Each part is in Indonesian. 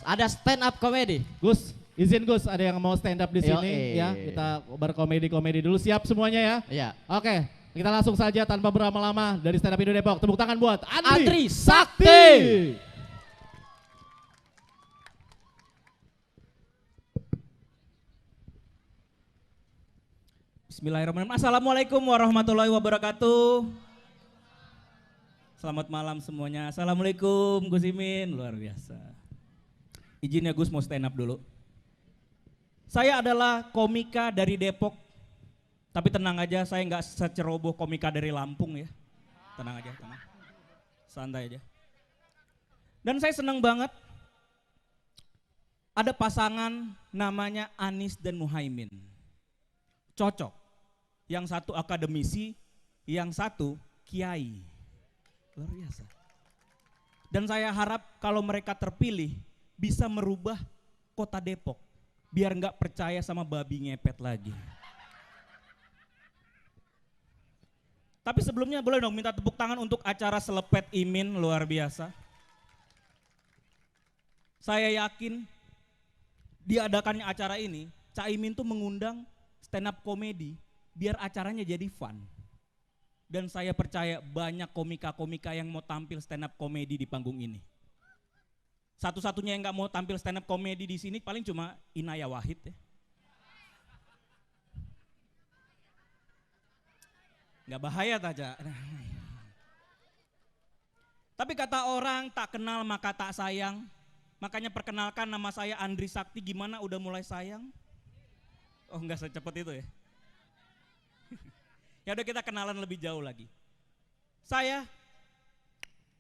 ada stand up comedy. Gus, izin Gus, ada yang mau stand up di sini ya. Kita berkomedi-komedi dulu. Siap semuanya ya? Iya. Oke, kita langsung saja tanpa berlama-lama dari Stand Up Indo Depok. Tepuk tangan buat Andri Sakti. Bismillahirrahmanirrahim. Assalamualaikum warahmatullahi wabarakatuh. Selamat malam semuanya. Assalamualaikum Gus Imin, luar biasa. Izin ya Gus mau stand up dulu. Saya adalah komika dari Depok. Tapi tenang aja, saya nggak seceroboh komika dari Lampung ya. Tenang aja, tenang. Santai aja. Dan saya senang banget ada pasangan namanya Anies dan Muhaimin. Cocok. Yang satu akademisi, yang satu kiai. Luar biasa. Dan saya harap kalau mereka terpilih bisa merubah kota Depok. Biar nggak percaya sama babi ngepet lagi. Tapi sebelumnya boleh dong minta tepuk tangan untuk acara Selepet Imin, luar biasa. Saya yakin diadakannya acara ini, Cak Imin tuh mengundang stand up komedi biar acaranya jadi fun. Dan saya percaya banyak komika-komika yang mau tampil stand up komedi di panggung ini. Satu-satunya yang nggak mau tampil stand up komedi di sini paling cuma Inaya Wahid ya. Nggak bahaya Taja. Tapi kata orang tak kenal maka tak sayang. Makanya perkenalkan nama saya Andri Sakti, gimana udah mulai sayang? Oh nggak secepat itu ya. Ya udah kita kenalan lebih jauh lagi. Saya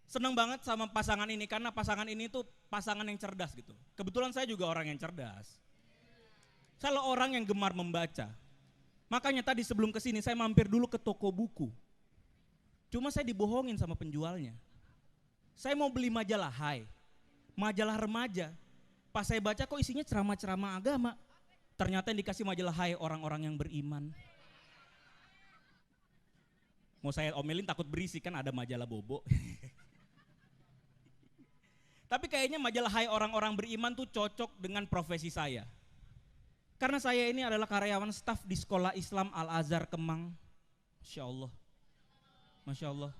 senang banget sama pasangan ini karena pasangan ini tuh pasangan yang cerdas gitu. Kebetulan saya juga orang yang cerdas. Saya orang yang gemar membaca. Makanya tadi sebelum kesini saya mampir dulu ke toko buku. Cuma saya dibohongin sama penjualnya. Saya mau beli majalah Hai, majalah remaja. Pas saya baca kok isinya ceramah-ceramah agama. Ternyata yang dikasih majalah Hai orang-orang yang beriman. Mau saya omelin takut berisik kan ada majalah bobo. Tapi kayaknya majalah Hai orang-orang beriman tuh cocok dengan profesi saya. Karena saya ini adalah karyawan staf di Sekolah Islam Al-Azhar Kemang. Masya Allah. Masya Allah.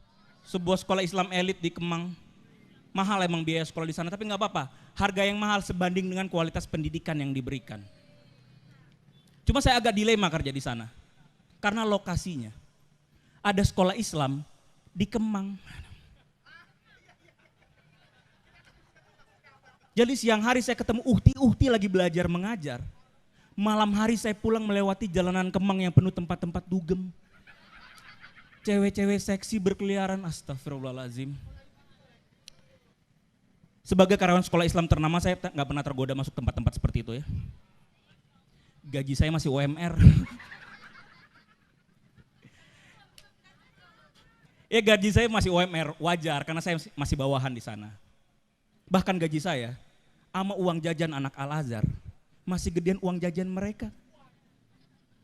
Sebuah sekolah Islam elit di Kemang. Mahal emang biaya sekolah di sana, tapi nggak apa-apa. Harga yang mahal sebanding dengan kualitas pendidikan yang diberikan. Cuma saya agak dilema kerja di sana. Karena lokasinya. Ada sekolah Islam di Kemang. Jadi siang hari saya ketemu uhti lagi belajar mengajar. Malam hari saya pulang melewati jalanan Kemang yang penuh tempat-tempat dugem. Cewek-cewek seksi berkeliaran, astagfirullahaladzim. Sebagai karyawan sekolah Islam ternama saya nggak pernah tergoda masuk tempat-tempat seperti itu ya. Gaji saya masih UMR. Ya gaji saya masih UMR, wajar karena saya masih bawahan di sana. Bahkan gaji saya sama uang jajan anak Al-Azhar masih gedean uang jajan mereka.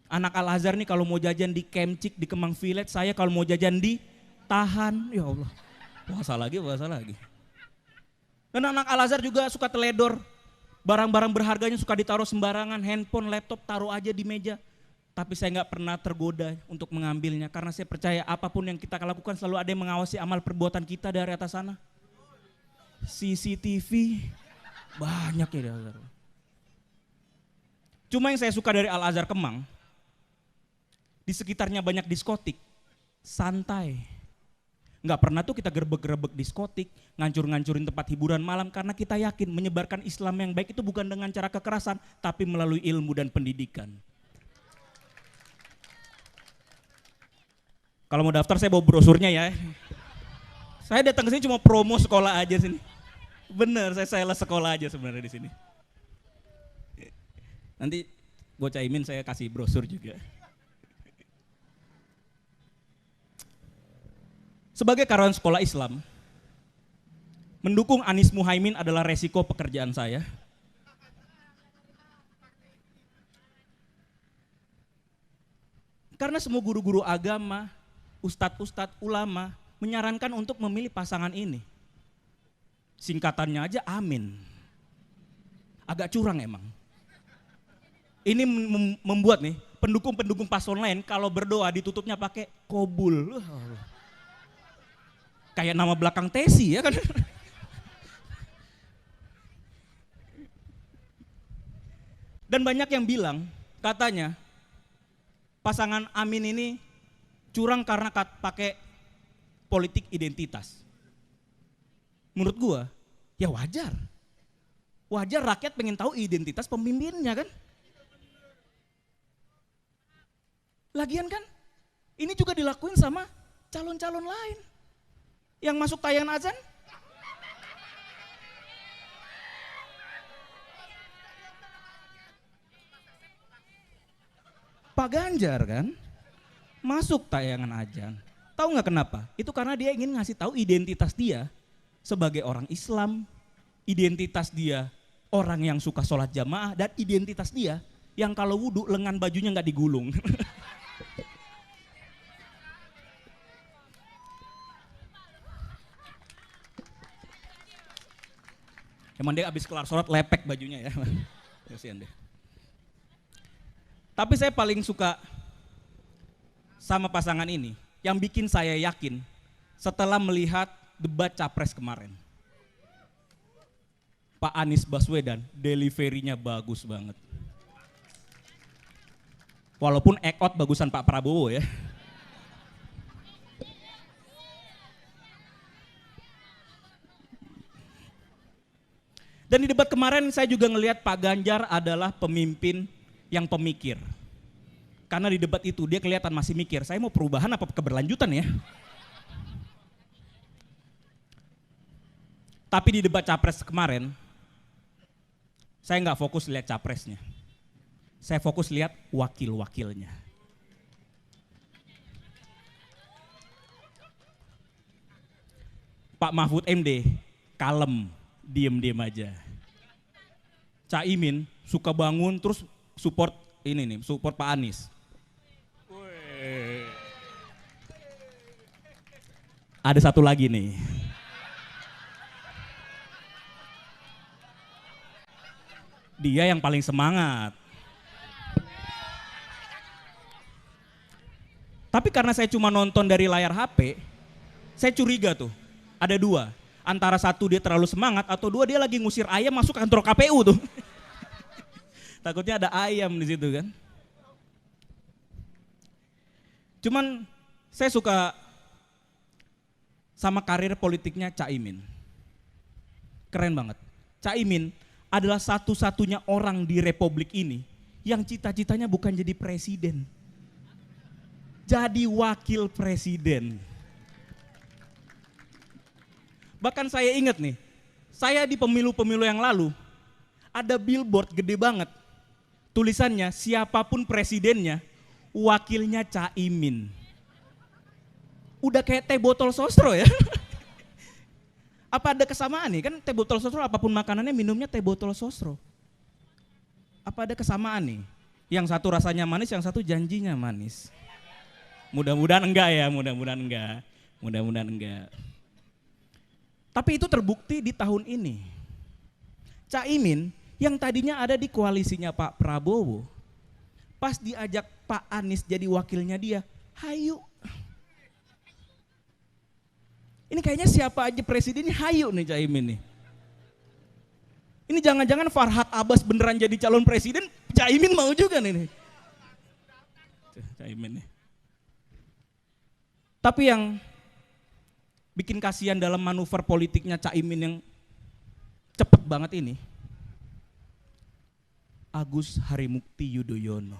Anak Al-Azhar nih kalau mau jajan di Kemcik, di Kemang Village, saya kalau mau jajan di Tahan, ya Allah. Puasa lagi. Dan anak Al-Azhar juga suka teledor. Barang-barang berharganya suka ditaruh sembarangan, handphone, laptop taruh aja di meja. Tapi saya nggak pernah tergoda untuk mengambilnya karena saya percaya apapun yang kita lakukan selalu ada yang mengawasi amal perbuatan kita dari atas sana. CCTV banyak ya di Al-Azhar. Cuma yang saya suka dari Al-Azhar Kemang, di sekitarnya banyak diskotik, santai. Nggak pernah tuh kita gerebek-gerebek diskotik, ngancur-ngancurin tempat hiburan malam karena kita yakin menyebarkan Islam yang baik itu bukan dengan cara kekerasan, tapi melalui ilmu dan pendidikan. Kalau mau daftar saya bawa brosurnya ya. Saya datang ke sini cuma promo sekolah aja sini. Bener, saya sales sekolah aja sebenarnya di sini. Nanti buat Caimin saya kasih brosur juga. Sebagai karyawan sekolah Islam, mendukung Anies Muhaimin adalah resiko pekerjaan saya. Karena semua guru-guru agama, ustadz-ustadz, ulama menyarankan untuk memilih pasangan ini. Singkatannya aja amin. Agak curang emang. Ini membuat nih pendukung-pendukung paslon lain kalau berdoa ditutupnya pakai kobul. Kayak nama belakang Tesi ya kan. Dan banyak yang bilang katanya pasangan Amin ini curang karena pakai politik identitas. Menurut gua ya wajar. Wajar rakyat pengen tahu identitas pemimpinnya kan. Lagian kan ini juga dilakuin sama calon-calon lain yang masuk tayangan azan. Pak Ganjar kan masuk tayangan azan. Tahu nggak kenapa? Itu karena dia ingin ngasih tahu identitas dia sebagai orang Islam, identitas dia orang yang suka sholat jamaah, dan identitas dia yang kalau wudhu lengan bajunya nggak digulung. Emang dia abis kelar sholat lepek bajunya ya. Kasihan deh. Tapi saya paling suka sama pasangan ini. Yang bikin saya yakin setelah melihat debat capres kemarin. Pak Anies Baswedan deliverynya bagus banget. Walaupun act out bagusan Pak Prabowo ya. Dan di debat kemarin saya juga ngelihat Pak Ganjar adalah pemimpin yang pemikir. Karena di debat itu dia kelihatan masih mikir, saya mau perubahan apa keberlanjutan ya. Tapi di debat capres kemarin, saya nggak fokus lihat capresnya. Saya fokus lihat wakil-wakilnya. Pak Mahfud MD kalem, diem-diem aja. Caimin suka bangun terus support ini nih, support Pak Anies. Ada satu lagi nih. Dia yang paling semangat. Tapi karena saya cuma nonton dari layar HP, saya curiga tuh, ada dua. Antara satu dia terlalu semangat atau dua dia lagi ngusir ayam masuk kantor KPU tuh. Takutnya ada ayam di situ kan. Cuman saya suka sama karir politiknya Caimin. Keren banget. Caimin adalah satu-satunya orang di republik ini yang cita-citanya bukan jadi presiden. Jadi wakil presiden. Bahkan saya ingat nih, saya di pemilu-pemilu yang lalu ada billboard gede banget. Tulisannya siapapun presidennya, wakilnya Caimin. Udah kayak teh botol sosro ya. Apa ada kesamaan nih? Kan teh botol sosro apapun makanannya minumnya teh botol sosro. Apa ada kesamaan nih? Yang satu rasanya manis, yang satu janjinya manis. Mudah-mudahan enggak ya, mudah-mudahan enggak. Mudah-mudahan enggak. Tapi itu terbukti di tahun ini. Caimin yang tadinya ada di koalisinya Pak Prabowo, pas diajak Pak Anies jadi wakilnya dia, hayu. Ini kayaknya siapa aja presidennya hayu nih Caimin nih. Ini jangan-jangan Farhad Abbas beneran jadi calon presiden, Caimin mau juga nih. Caimin nih. Tapi yang bikin kasihan dalam manuver politiknya Caimin yang cepet banget ini, Agus Harimukti Yudhoyono.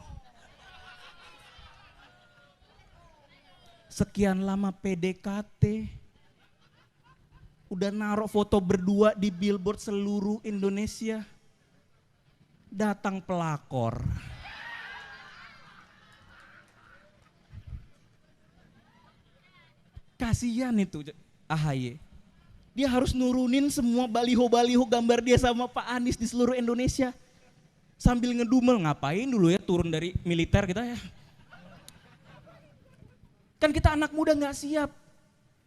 Sekian lama PDKT, udah naruh foto berdua di billboard seluruh Indonesia, datang pelakor. Kasihan itu AHY. Dia harus nurunin semua baliho-baliho gambar dia sama Pak Anies di seluruh Indonesia. Sambil ngedumel, ngapain dulu ya turun dari militer kita ya. Kan kita anak muda gak siap.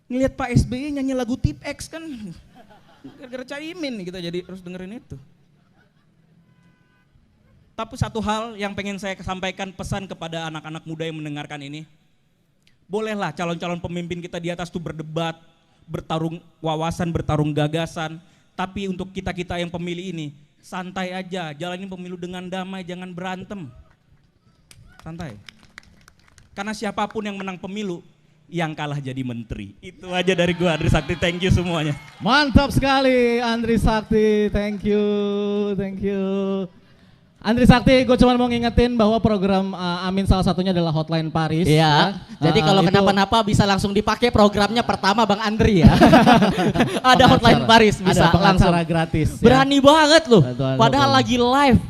Ngelihat Pak SBY nyanyi lagu Tip X kan. Gara-gara Caimin nih kita jadi harus dengerin itu. Tapi satu hal yang pengen saya sampaikan pesan kepada anak-anak muda yang mendengarkan ini. Bolehlah calon-calon pemimpin kita di atas tuh berdebat, bertarung wawasan, bertarung gagasan. Tapi untuk kita-kita yang pemilih ini, santai aja, jalanin pemilu dengan damai, jangan berantem. Santai. Karena siapapun yang menang pemilu, yang kalah jadi menteri. Itu aja dari gua, Andri Sakti, thank you semuanya. Mantap sekali Andri Sakti, thank you, thank you. Andri Sakti, gue cuma mau ngingetin bahwa program Amin salah satunya adalah Hotline Paris. Iya. Jadi kalau kenapa-napa bisa langsung dipakai programnya pertama Bang Andri ya. Ada Hotline Paris bisa ada langsung. pengacara gratis. Berani banget loh. Betul, Padahal betul. lagi live.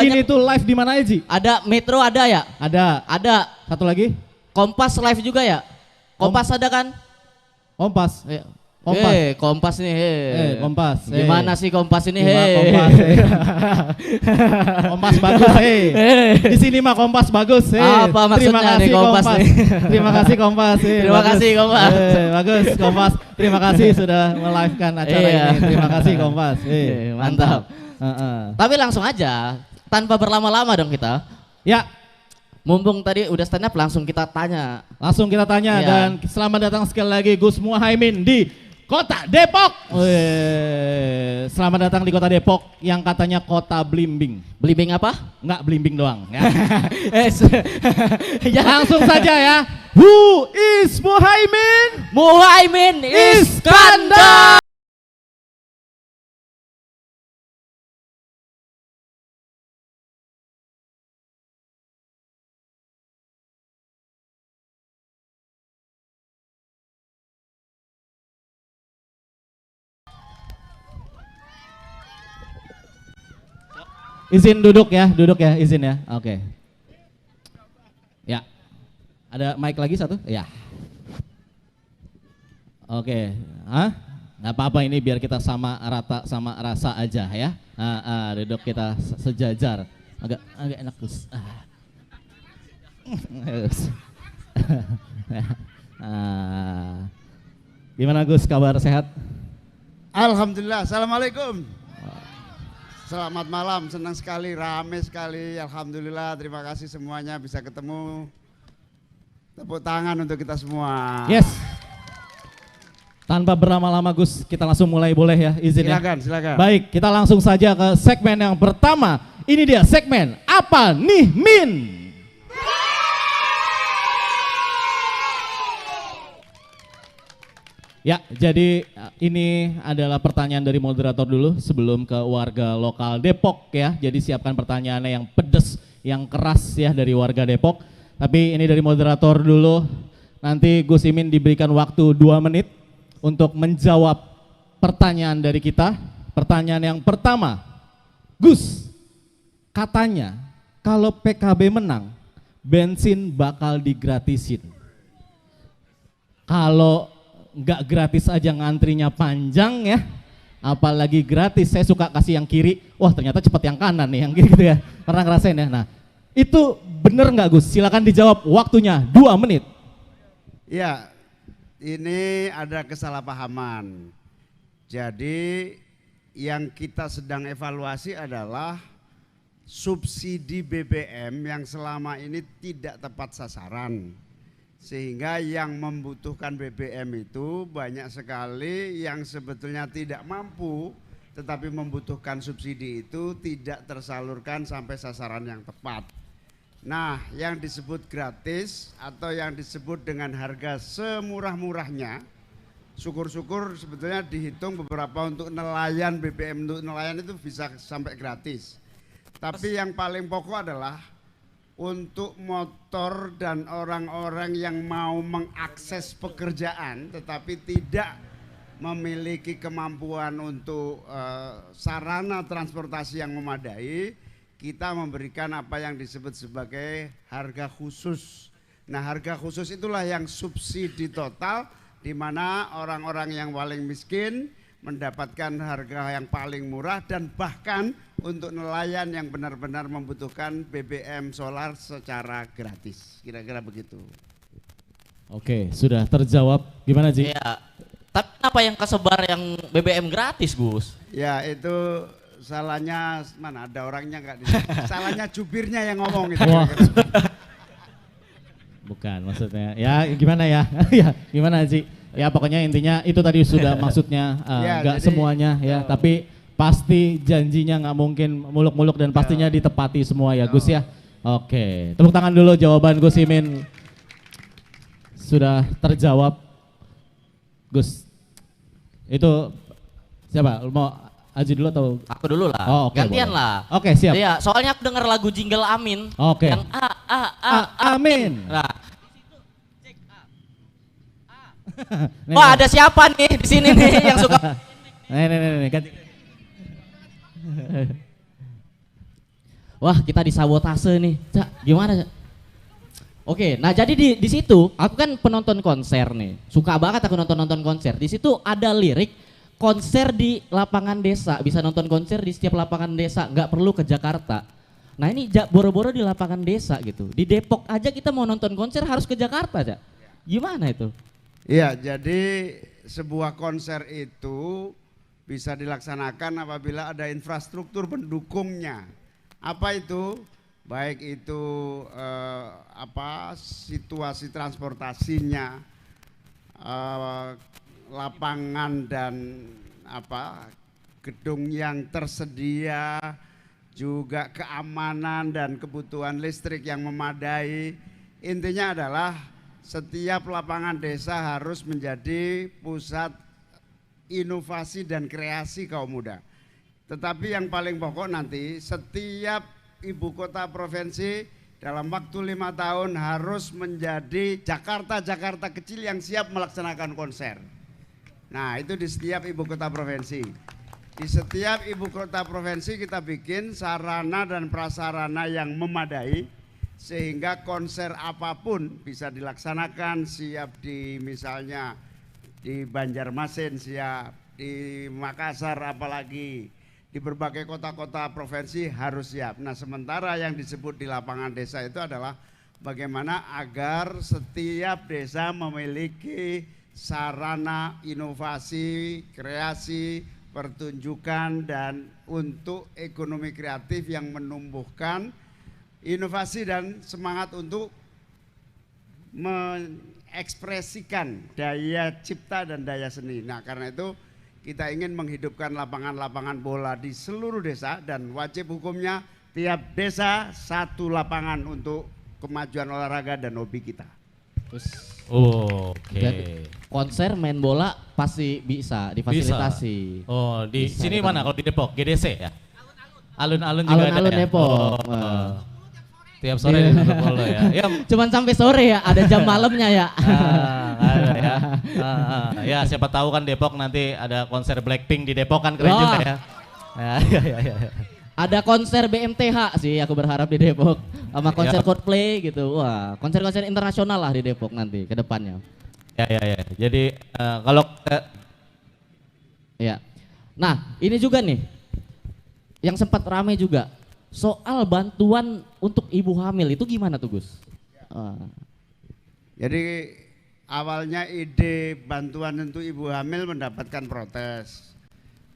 Ini tuh live di mana aja? Ada Metro ada ya? Ada. Satu lagi? Kompas live juga ya? Kompas ada kan? Kompas. Iya. Kompas. Kompas nih. Kompas. Gimana sih Kompas ini? Kompas. Kompas bagus. Di sini mah Kompas bagus. Apa maksudnya nih Kompas nih? Terima kasih Kompas. Terima kasih Kompas. Bagus Kompas. Terima kasih sudah melive-kan acara ini. Terima kasih Kompas. Mantap. Tapi langsung aja, tanpa berlama-lama dong kita. Ya. Mumpung tadi udah stand up, langsung kita tanya. Langsung kita tanya dan selamat datang sekali lagi Gus Muhaimin di Kota Depok. Selamat datang di Kota Depok yang katanya kota blimbing. Blimbing apa? Enggak, blimbing doang. Ya. Langsung saja ya. Who is Muhaimin? Muhaimin Iskandar. Izin duduk ya, izin ya. Oke. Ya. Ada mic lagi satu? Ya. Oke. Hah? Nggak apa-apa ini biar kita sama rata sama rasa aja ya. Duduk kita sejajar. Agak enak Gus. Gimana Gus, kabar sehat? Alhamdulillah, assalamualaikum. Selamat malam, senang sekali, rame sekali, alhamdulillah, terima kasih semuanya bisa ketemu. Tepuk tangan untuk kita semua. Yes. Tanpa berlama-lama Gus, kita langsung mulai boleh ya, izin Silakan, ya. silakan. Baik, kita langsung saja ke segmen yang pertama. Ini dia segmen Apa Nih Min? Ya, jadi ini adalah pertanyaan dari moderator dulu sebelum ke warga lokal Depok ya. Jadi siapkan pertanyaannya yang pedes, yang keras ya dari warga Depok. Tapi ini dari moderator dulu. Nanti Gus Imin diberikan waktu 2 menit untuk menjawab pertanyaan dari kita. Pertanyaan yang pertama, Gus, katanya kalau PKB menang, bensin bakal digratisin. Kalau nggak gratis aja ngantrinya panjang ya, apalagi gratis. Saya suka kasih yang kiri, wah ternyata cepat yang kanan nih, yang kiri gitu ya. Pernah ngerasain ya? Nah, itu bener nggak Gus? Silakan dijawab, waktunya 2 menit. Ya, ini ada kesalahpahaman. Jadi yang kita sedang evaluasi adalah subsidi BBM yang selama ini tidak tepat sasaran. Sehingga yang membutuhkan BBM itu banyak sekali yang sebetulnya tidak mampu tetapi membutuhkan subsidi itu tidak tersalurkan sampai sasaran yang tepat. Nah, yang disebut gratis atau yang disebut dengan harga semurah-murahnya, syukur-syukur sebetulnya dihitung beberapa untuk nelayan, BBM untuk nelayan itu bisa sampai gratis. Tapi yang paling pokok adalah untuk motor dan orang-orang yang mau mengakses pekerjaan tetapi tidak memiliki kemampuan untuk sarana transportasi yang memadai, kita memberikan apa yang disebut sebagai harga khusus. Nah, harga khusus itulah yang subsidi total, di mana orang-orang yang paling miskin mendapatkan harga yang paling murah, dan bahkan untuk nelayan yang benar-benar membutuhkan BBM solar secara gratis. Kira-kira begitu. Oke, sudah terjawab. Gimana Ji? Ya. Tapi apa yang kesebar yang BBM gratis Gus? Ya, itu salahnya mana ada orangnya nggak di sini. Salahnya jubirnya yang ngomong gitu. Wah. Bukan maksudnya. Ya gimana ya? Ya gimana sih? Ya pokoknya intinya itu tadi sudah maksudnya Ya, nggak jadi, semuanya ya, tapi pasti janjinya nggak mungkin muluk-muluk dan pastinya ditepati semua ya Gus ya. Oke, tepuk tangan dulu jawaban Gus Imin sudah terjawab. Gus, itu siapa? Mau Aji dulu atau? Aku dulu lah. Oh, oke, Gantian boleh. lah. Oke, siap. Iya, soalnya aku dengar lagu Jingle Amin. Oke. Yang Amin. Nah, Nih, wah ada siapa nih di sini nih yang suka? nih, ganti. Wah, kita disabotase nih. Cak, gimana, Cak? Oke, nah jadi di situ aku kan penonton konser nih. Suka banget aku nonton konser. Di situ ada lirik konser di lapangan desa, bisa nonton konser di setiap lapangan desa, nggak perlu ke Jakarta. Nah ini boro-boro di lapangan desa gitu. Di Depok aja kita mau nonton konser harus ke Jakarta, Cak. Gimana itu? Iya, jadi sebuah konser itu bisa dilaksanakan apabila ada infrastruktur pendukungnya. Apa itu? Baik itu situasi transportasinya, lapangan dan gedung yang tersedia, juga keamanan dan kebutuhan listrik yang memadai. Intinya adalah setiap lapangan desa harus menjadi pusat inovasi dan kreasi kaum muda. Tetapi yang paling pokok nanti setiap ibu kota provinsi dalam waktu 5 tahun harus menjadi Jakarta kecil yang siap melaksanakan konser. Nah itu di setiap ibu kota provinsi. Di setiap ibu kota provinsi kita bikin sarana dan prasarana yang memadai sehingga konser apapun bisa dilaksanakan, siap di misalnya di Banjarmasin, siap di Makassar, apalagi di berbagai kota-kota provinsi harus siap. Nah sementara yang disebut di lapangan desa itu adalah bagaimana agar setiap desa memiliki sarana inovasi, kreasi, pertunjukan dan untuk ekonomi kreatif yang menumbuhkan inovasi dan semangat untuk mengekspresikan daya cipta dan daya seni. Nah karena itu kita ingin menghidupkan lapangan-lapangan bola di seluruh desa dan wajib hukumnya tiap desa satu lapangan untuk kemajuan olahraga dan hobi kita. Oke. Konser main bola pasti bisa difasilitasi. Bisa. Oh, di Bisa, sini ada mana kalau di Depok? GDC ya? Alun-alun juga ada Alun-alun ya? Depok. Tiap sore di bola ya. Ya, Cuman sampai sore ya, ada jam malamnya ya. ada ya. Ya, siapa tahu kan Depok nanti ada konser Blackpink di Depok kan keren Wah. juga ya. Ya. Ada konser BMTH sih aku berharap di Depok. Sama konser Ya. Coldplay gitu. Wah, konser-konser internasional lah di Depok nanti ke depannya. Ya. Jadi kalau Ya. Nah, ini juga nih yang sempat ramai juga soal bantuan untuk ibu hamil itu gimana tuh Gus? Jadi awalnya ide bantuan untuk ibu hamil mendapatkan protes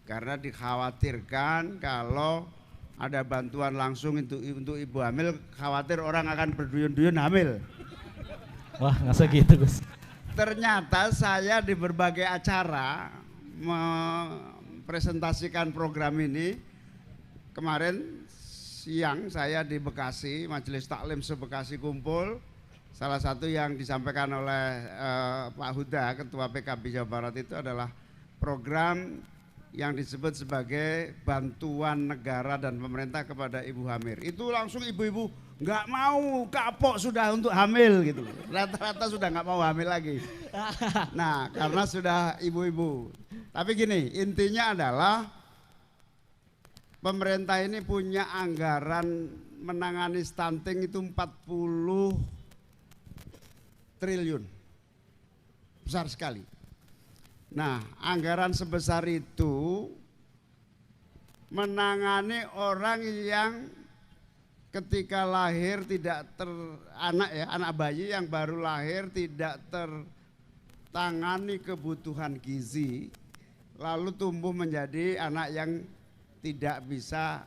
karena dikhawatirkan kalau ada bantuan langsung untuk ibu hamil, khawatir orang akan berduyun-duyun hamil. wah nggak segitu Gus. Ternyata saya di berbagai acara mempresentasikan program ini. Kemarin siang saya di Bekasi, Majelis Taklim se-Bekasi kumpul. Salah satu yang disampaikan oleh Pak Huda, Ketua PKB Jawa Barat itu adalah program yang disebut sebagai bantuan negara dan pemerintah kepada ibu hamil. Itu langsung ibu-ibu nggak mau, kapok sudah untuk hamil gitu. Rata-rata sudah nggak mau hamil lagi. Nah karena sudah ibu-ibu. Tapi gini, intinya adalah pemerintah ini punya anggaran menangani stunting itu 40 triliun. Besar sekali. Nah, anggaran sebesar itu menangani orang yang ketika lahir tidak anak bayi yang baru lahir tidak tertangani kebutuhan gizi, lalu tumbuh menjadi anak yang tidak bisa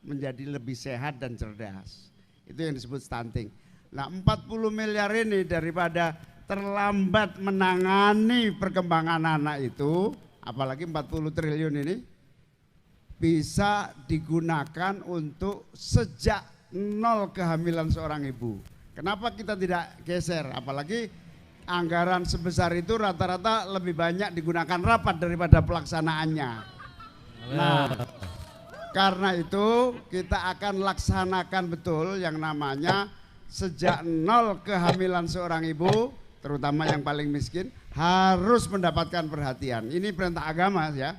menjadi lebih sehat dan cerdas. Itu yang disebut stunting. Nah 40 miliar ini daripada terlambat menangani perkembangan anak itu, apalagi 40 triliun ini, bisa digunakan untuk sejak nol kehamilan seorang ibu. Kenapa kita tidak geser? Apalagi anggaran sebesar itu rata-rata lebih banyak digunakan rapat daripada pelaksanaannya. Nah, karena itu kita akan laksanakan betul yang namanya sejak nol kehamilan seorang ibu, terutama yang paling miskin, harus mendapatkan perhatian. Ini perintah agama ya,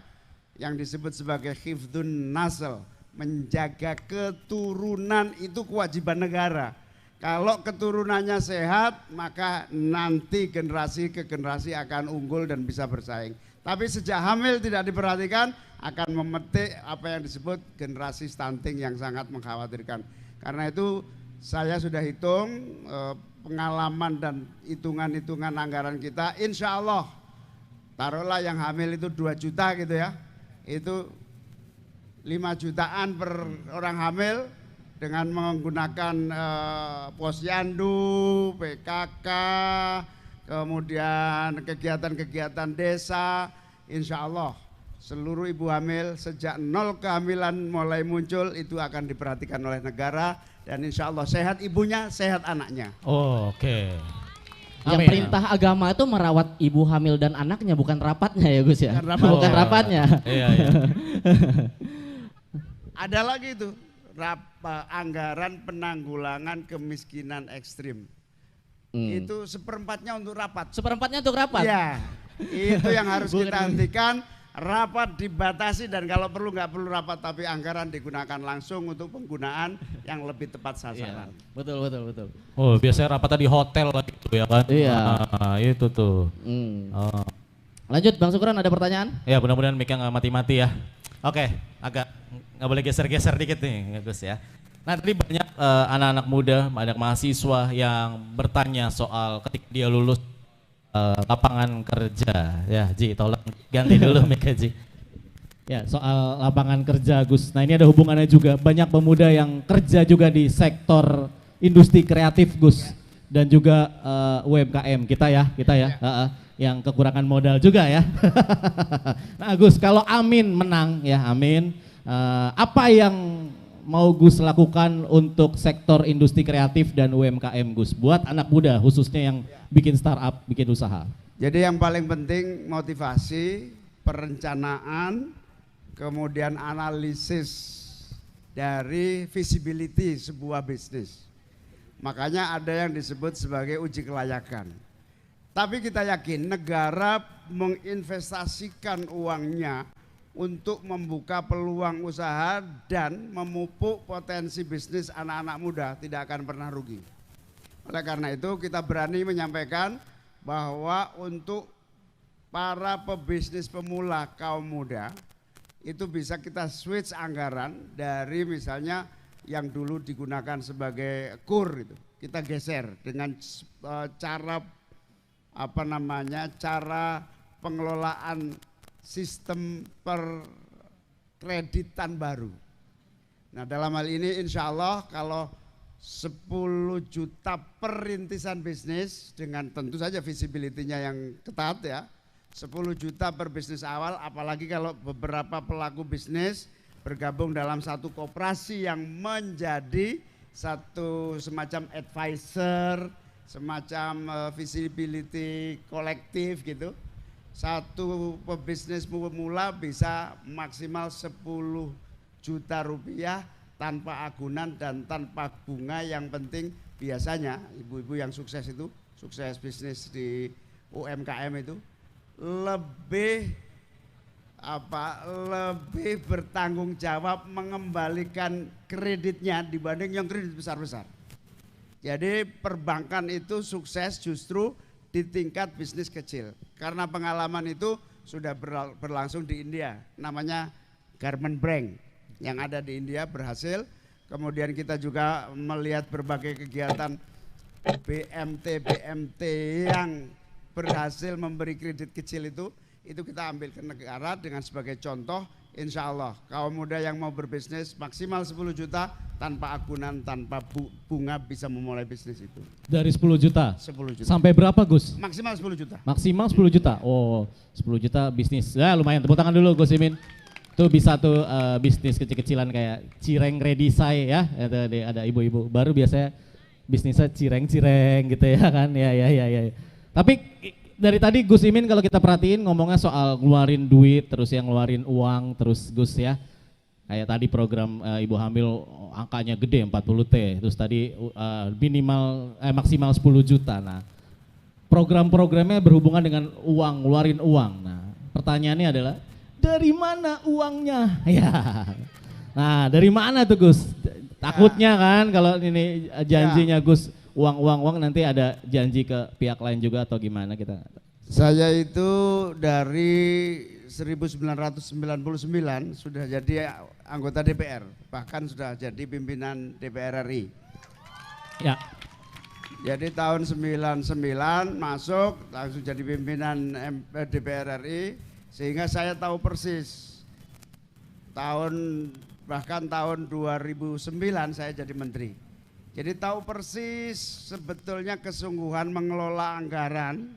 yang disebut sebagai hifdzun nasl, menjaga keturunan itu kewajiban negara. Kalau keturunannya sehat, maka nanti generasi ke generasi akan unggul dan bisa bersaing. Tapi sejak hamil tidak diperhatikan, akan memetik apa yang disebut generasi stunting yang sangat mengkhawatirkan. Karena itu saya sudah hitung pengalaman dan hitungan-hitungan anggaran kita, insya Allah taruhlah yang hamil itu 2 juta gitu ya, itu 5 jutaan per orang hamil dengan menggunakan posyandu, PKK, kemudian kegiatan-kegiatan desa, insya Allah seluruh ibu hamil sejak nol kehamilan mulai muncul itu akan diperhatikan oleh negara, dan insya Allah sehat ibunya, sehat anaknya. Oh, oke. Yang Amin. perintah agama itu merawat ibu hamil dan anaknya, bukan rapatnya ya Gus ya? Bukan Bukan rapatnya. Iya, iya. Ada lagi itu anggaran penanggulangan kemiskinan ekstrim. Itu seperempatnya untuk rapat. Seperempatnya untuk rapat? Iya, itu yang harus kita hentikan. Rapat dibatasi dan kalau perlu nggak perlu rapat, tapi anggaran digunakan langsung untuk penggunaan yang lebih tepat sasaran. Iya, betul. Oh, biasanya rapatnya di hotel lah gitu ya kan? Iya. Nah, itu tuh. Oh. Lanjut Bang Sukron, ada pertanyaan? Ya mudah-mudahan mic-nya nggak mati-mati ya. Oke, agak nggak boleh geser-geser dikit nih Gus ya. Nah tadi banyak anak-anak muda, banyak mahasiswa yang bertanya soal ketika dia lulus lapangan kerja. Ya Ji, tolong ganti dulu mic-nya Ji. Ya soal lapangan kerja Gus, nah ini ada hubungannya juga, banyak pemuda yang kerja juga di sektor industri kreatif Gus. Dan juga UMKM kita ya. Yang kekurangan modal juga ya. Nah Gus, kalau Amin menang ya, Amin, apa yang mau Gus lakukan untuk sektor industri kreatif dan UMKM Gus, buat anak muda khususnya yang bikin startup, bikin usaha? Jadi yang paling penting motivasi, perencanaan, kemudian analisis dari visibility sebuah bisnis. Makanya ada yang disebut sebagai uji kelayakan. Tapi kita yakin negara menginvestasikan uangnya untuk membuka peluang usaha dan memupuk potensi bisnis anak-anak muda, tidak akan pernah rugi. Oleh karena itu kita berani menyampaikan bahwa untuk para pebisnis pemula kaum muda itu bisa kita switch anggaran dari misalnya yang dulu digunakan sebagai KUR itu, kita geser dengan cara cara pengelolaan sistem perkreditan baru. Nah dalam hal ini insya Allah kalau 10 juta perintisan bisnis dengan tentu saja visibility-nya yang ketat ya, 10 juta per bisnis awal, apalagi kalau beberapa pelaku bisnis bergabung dalam satu koperasi yang menjadi satu semacam advisor, semacam visibility kolektif gitu. Satu pebisnis pemula bisa maksimal 10 juta rupiah tanpa agunan dan tanpa bunga. Yang penting biasanya ibu-ibu yang sukses itu, sukses bisnis di UMKM itu lebih bertanggung jawab mengembalikan kreditnya dibanding yang kredit besar-besar. Jadi perbankan itu sukses justru di tingkat bisnis kecil. Karena pengalaman itu sudah berlangsung di India, namanya Garment Bank yang ada di India berhasil. Kemudian kita juga melihat berbagai kegiatan BMT yang berhasil memberi kredit kecil itu kita ambil ke negara dengan sebagai contoh insya Allah kaum muda yang mau berbisnis maksimal 10 juta tanpa agunan, tanpa bunga bisa memulai bisnis itu. Dari 10 juta? 10 juta. Sampai berapa Gus? Maksimal 10 juta. Maksimal 10 juta. Oh, 10 juta bisnis. Ya lumayan, tepuk tangan dulu Gus Imin. Tuh bisa tuh bisnis kecil-kecilan kayak cireng ready say ya. Ada ibu-ibu baru biasanya bisnisnya cireng-cireng gitu ya kan. Ya. Tapi dari tadi Gus Imin kalau kita perhatiin ngomongnya soal ngeluarin duit, terus yang ngeluarin uang, terus Gus ya. Kayak tadi program ibu hamil angkanya gede 40T, terus tadi maksimal 10 juta. Nah, program-programnya berhubungan dengan uang, ngeluarin uang. Nah, pertanyaannya adalah dari mana uangnya? Ya. Nah, dari mana tuh Gus? Takutnya kan kalau ini janjinya Gus uang nanti ada janji ke pihak lain juga atau gimana kita? Saya itu dari 1999 sudah jadi anggota DPR, bahkan sudah jadi pimpinan DPR RI. Ya. Jadi tahun 99 masuk langsung jadi pimpinan DPR RI, sehingga saya tahu persis bahkan tahun 2009 saya jadi menteri. Jadi tahu persis sebetulnya kesungguhan mengelola anggaran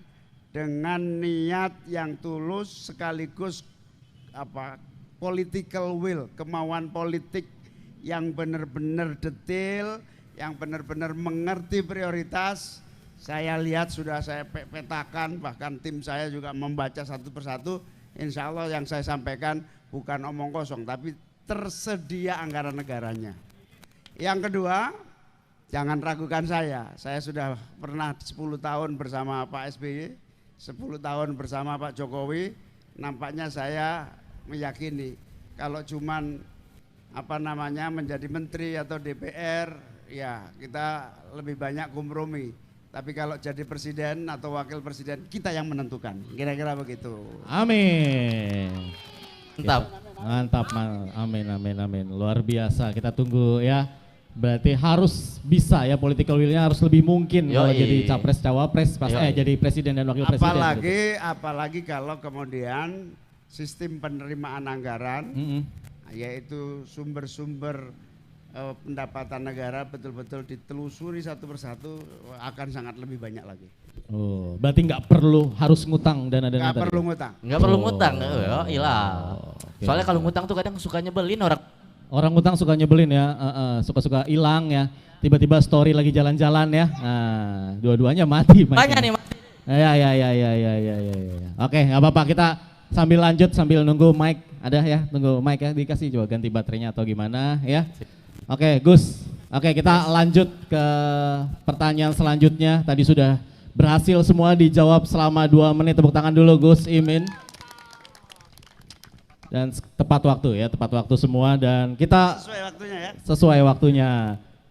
dengan niat yang tulus sekaligus political will, kemauan politik yang benar-benar detail, yang benar-benar mengerti prioritas. Saya lihat sudah saya petakan, bahkan tim saya juga membaca satu persatu. Insya Allah yang saya sampaikan bukan omong kosong, tapi tersedia anggaran negaranya. Yang kedua, jangan ragukan saya sudah pernah 10 tahun bersama Pak SBY, 10 tahun bersama Pak Jokowi. Nampaknya saya meyakini kalau cuman menjadi menteri atau DPR, ya kita lebih banyak kompromi. Tapi kalau jadi presiden atau wakil presiden, kita yang menentukan. Kira-kira begitu. Amin. Mantap. Amin. Luar biasa. Kita tunggu ya. Berarti harus bisa ya, political will-nya harus lebih mungkin kalau jadi capres cawapres jadi presiden dan wakil presiden. Apalagi kalau kemudian sistem penerimaan anggaran, yaitu sumber-sumber pendapatan negara betul-betul ditelusuri satu persatu, akan sangat lebih banyak lagi. Oh, berarti nggak perlu harus ngutang dana-dana. Nggak perlu ngutang. Nggak perlu ngutang, hilang. Soalnya kalau ngutang tuh kadang suka nyebelin orang. Orang ngutang suka nyebelin ya, suka-suka hilang ya. Tiba-tiba story lagi jalan-jalan ya. Nah, dua-duanya mati. Banyak nih mati. Ya. Oke, nggak apa-apa, kita sambil lanjut sambil nunggu mic. Ada ya, tunggu mic ya, dikasih coba ganti baterainya atau gimana ya. Oke, Gus. Oke, kita lanjut ke pertanyaan selanjutnya. Tadi sudah berhasil semua dijawab selama 2 menit. Tepuk tangan dulu Gus Imin. Dan tepat waktu semua, dan kita Sesuai waktunya ya. Sesuai waktunya.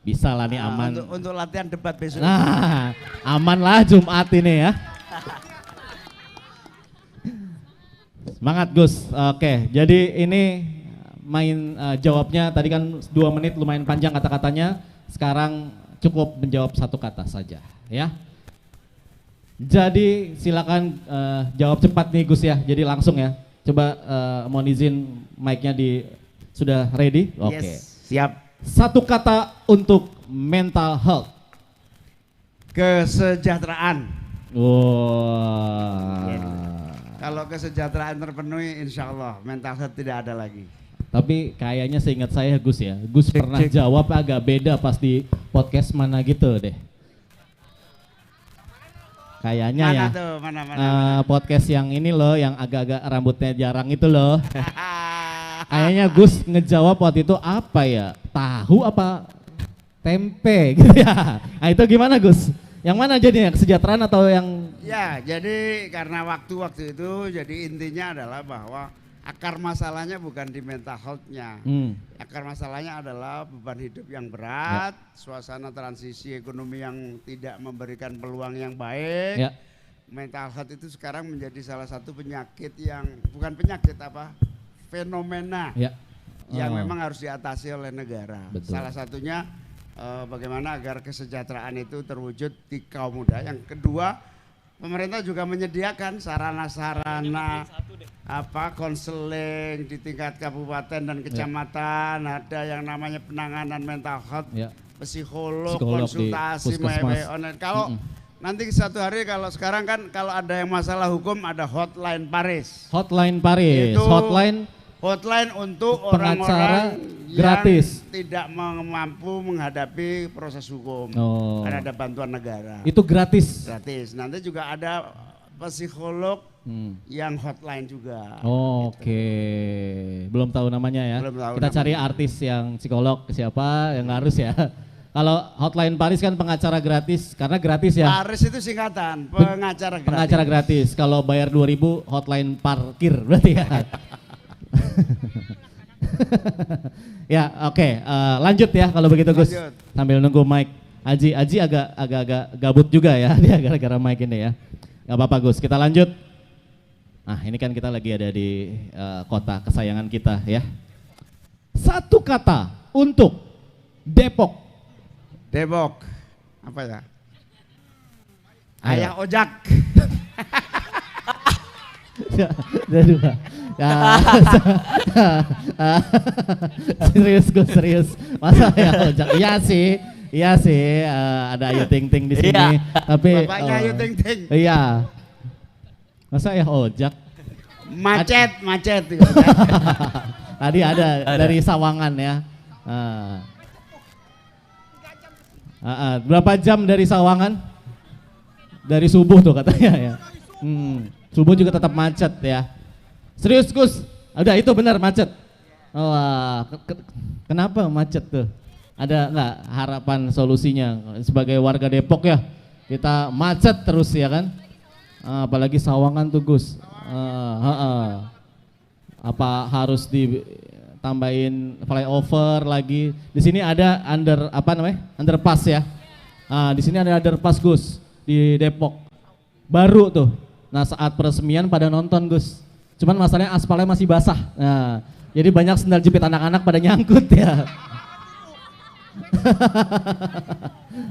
Bisa lah nih aman. Untuk latihan debat besok. Nah, aman lah Jumat ini ya. Semangat Gus. Oke, jadi ini main jawabnya tadi kan 2 menit lumayan panjang kata-katanya. Sekarang cukup menjawab 1 kata saja ya. Jadi silakan jawab cepat nih Gus ya. Jadi langsung ya. Coba mohon izin mic-nya sudah ready? Oke. Yes, siap. 1 kata untuk mental health. Kesejahteraan. Wah. Kalau kesejahteraan terpenuhi, insya Allah mental health tidak ada lagi. Tapi kayaknya seingat saya Gus ya, Gus pernah jawab agak beda pas di podcast mana gitu deh. Kayaknya Mana ya. tuh? Mana. Podcast yang ini loh, yang agak-agak rambutnya jarang itu loh. Kayaknya Gus ngejawab waktu itu apa ya? Tahu apa tempe gitu ya. Nah itu gimana Gus? Yang mana jadinya, kesejahteraan atau yang? Ya, jadi karena waktu itu, jadi intinya adalah bahwa akar masalahnya bukan di mental health-nya. Akar masalahnya adalah beban hidup yang berat, suasana transisi ekonomi yang tidak memberikan peluang yang baik. Mental health itu sekarang menjadi salah satu penyakit yang, bukan penyakit fenomena yang memang harus diatasi oleh negara. Betul. Salah satunya bagaimana agar kesejahteraan itu terwujud di kaum muda. Yang kedua, pemerintah juga menyediakan sarana-sarana konseling di tingkat kabupaten dan kecamatan, ada yang namanya penanganan mental health, psikolog konsultasi online. Kalau nanti suatu hari, kalau sekarang kan kalau ada yang masalah hukum ada hotline Paris. Hotline Paris, Itu hotline untuk pengacara orang-orang gratis. yang tidak mampu menghadapi proses hukum. Karena ada bantuan negara. Itu gratis. Gratis. Nanti juga ada psikolog yang hotline juga. Oke. Belum tahu namanya ya. Belum tahu Kita namanya. cari artis yang psikolog siapa yang harus ya. Kalau hotline Paris kan pengacara gratis karena gratis ya. Paris itu singkatan pengacara gratis. Pengacara gratis. Kalau bayar 2.000 hotline parkir berarti ya. Ya, oke. Lanjut ya kalau begitu Gus. Lanjut. Sambil nunggu mic. Aji agak gabut juga ya dia gara-gara mic ini ya. Gak apa-apa Gus, kita lanjut. Nah ini kan kita lagi ada di kota kesayangan kita ya. Satu kata untuk Depok. Depok. Apa ya? Ayo. Ayah ojak. Ada dua. Ya. Serius Gus, serius. Masa ya ojak? Iya sih, ada Ayu Ting Ting di sini. Iya. Tapi Bapaknya Ayu Ting Ting. Iya. Masa ya ojak? Macet. Tadi ada dari Sawangan ya. Berapa jam dari Sawangan? Dari subuh tuh katanya ya. Subuh juga tetap macet ya. Serius Gus? Udah itu benar macet. Wah, kenapa macet tuh? Ada nggak harapan solusinya sebagai warga Depok ya? Kita macet terus ya kan? Apalagi Sawangan tuh Gus. Apa harus ditambahin flyover lagi? Di sini ada underpass ya. Di sini ada underpass Gus di Depok. Baru tuh. Nah saat peresmian pada nonton Gus. Cuman masalahnya aspalnya masih basah. Nah, jadi banyak sendal jepit anak-anak pada nyangkut ya.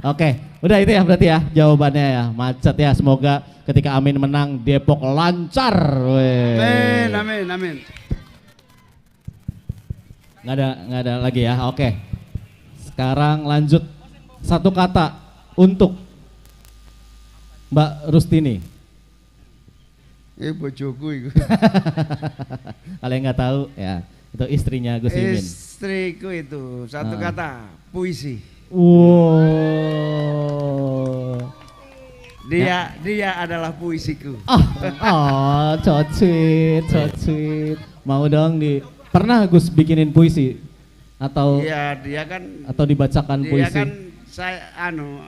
Oke, udah itu ya berarti ya jawabannya ya. Macet ya, semoga ketika Amin menang Depok lancar. Amin. Nggak ada lagi ya. Oke. Sekarang lanjut satu kata untuk Mbak Rustini. Bojoku itu. Kalian nggak tahu ya, itu istrinya Gus Imin. Istriku itu satu kata, puisi. Wow. Dia adalah puisiku. So sweet. Mau dong pernah Gus bikinin puisi atau Iya, dia kan atau dibacakan dia puisi? kan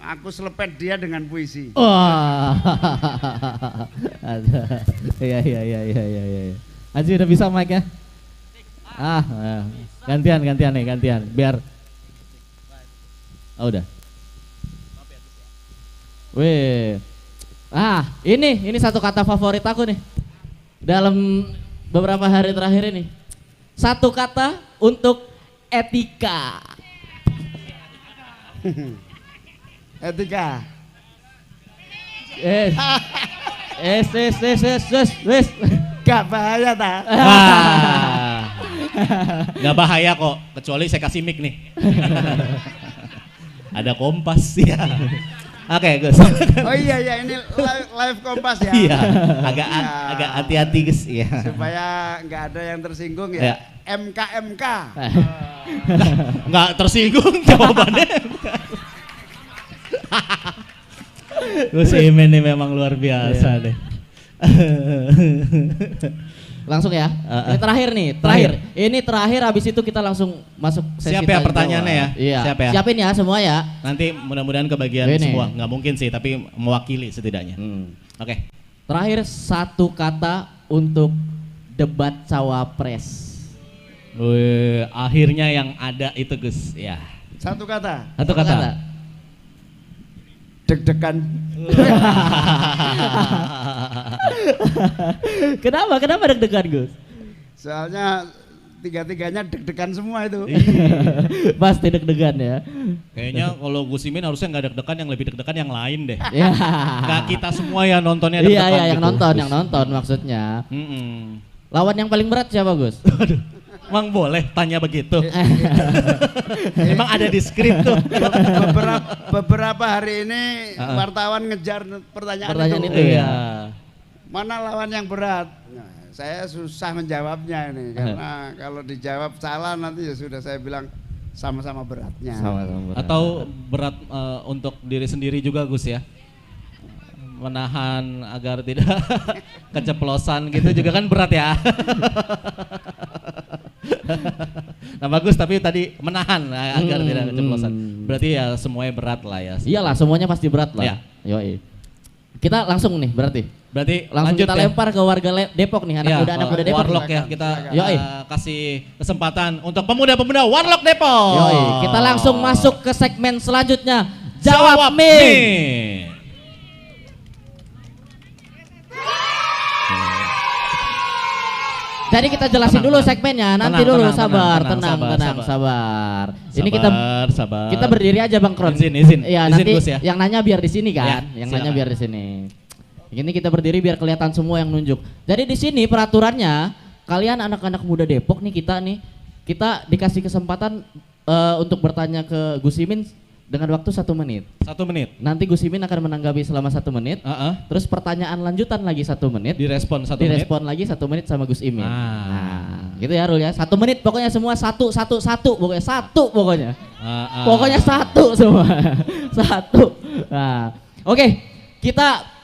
aku selepet dia dengan puisi. Wah. Ada. Iya. Aji udah bisa mic ya? Gantian nih, biar. Udah. Wih. Ini satu kata favorit aku nih. Dalam beberapa hari terakhir ini. Satu kata untuk etika. Etika. Wes. Gak bahaya ta? Gak bahaya kok, kecuali saya kasih mic nih. Ada Kompas ya. Oke Gus. Oh iya ini live Kompas ya. Iya, agak hati-hati Gus ya. Supaya nggak ada yang tersinggung ya. MK. Nggak tersinggung jawabannya. Gus Imin ini memang luar biasa deh. Langsung ya. Ini terakhir. Ini terakhir, habis itu kita langsung masuk sesi Siap ya tanya pertanyaannya jawab. ya? Iya. Siap ya? Siapin ya semua ya. Nanti mudah-mudahan kebagian Ini. semua. Nggak mungkin sih, tapi mewakili setidaknya. Oke. Terakhir satu kata untuk debat cawapres. Wih, akhirnya yang ada itu Gus. Ya. Satu kata. Satu kata. Deg-degan. Kenapa deg-degan Gus? Soalnya tiga-tiganya deg-degan semua itu. Pasti deg-degan ya. Kayaknya kalau Gus Imin harusnya nggak deg-degan, yang lebih deg-degan yang lain deh. Ya. Nggak kita semua ya nontonnya Iya deg-degan iya yang gitu. yang nonton maksudnya. Mm-mm. Lawan yang paling berat siapa Gus? Aduh, emang boleh tanya begitu? Emang ada di skrip tuh. Beberapa hari ini wartawan ngejar pertanyaan Pertanyaan itu. itu ya. Iya. Mana lawan yang berat? Nah, saya susah menjawabnya ini karena kalau dijawab salah nanti ya sudah saya bilang sama-sama beratnya. Sama-sama berat. Atau berat untuk diri sendiri juga Gus ya? Menahan agar tidak keceplosan gitu juga kan berat ya. Nah bagus, tapi tadi menahan agar tidak keceplosan. Berarti ya semuanya berat lah ya. Iyalah semuanya pasti berat lah. Ya. Yoi. Kita langsung nih berarti. Berarti Langsung lanjut kita ya. lempar ke warga Depok nih, anak muda Depok. Warlock ya, kita Yoi. kasih kesempatan untuk pemuda-pemuda Warlock Depok. Yoi, kita langsung masuk ke segmen selanjutnya. Jawab Min. Jadi kita jelasin dulu segmennya, nanti Tenang, dulu tenang, sabar, tenang, tenang, sabar. Ini kita sabar. kita berdiri aja Bang Kron. Izin, Iya, izin, nanti Gus ya. yang nanya biar di sini kan, Ya, yang nanya silakan. biar di sini. Ini kita berdiri biar kelihatan semua yang nunjuk. Jadi di sini peraturannya, kalian anak-anak muda Depok nih kita dikasih kesempatan untuk bertanya ke Gus Imin dengan waktu 1 menit. 1 menit. Nanti Gus Imin akan menanggapi selama 1 menit. Terus pertanyaan lanjutan lagi 1 menit. Direspon 1 menit. Direspon lagi 1 menit sama Gus Imin. Ah. Nah, gitu ya Rul ya. 1 menit pokoknya semua satu pokoknya satu pokoknya. Pokoknya satu semua. Satu. Nah, oke. Kita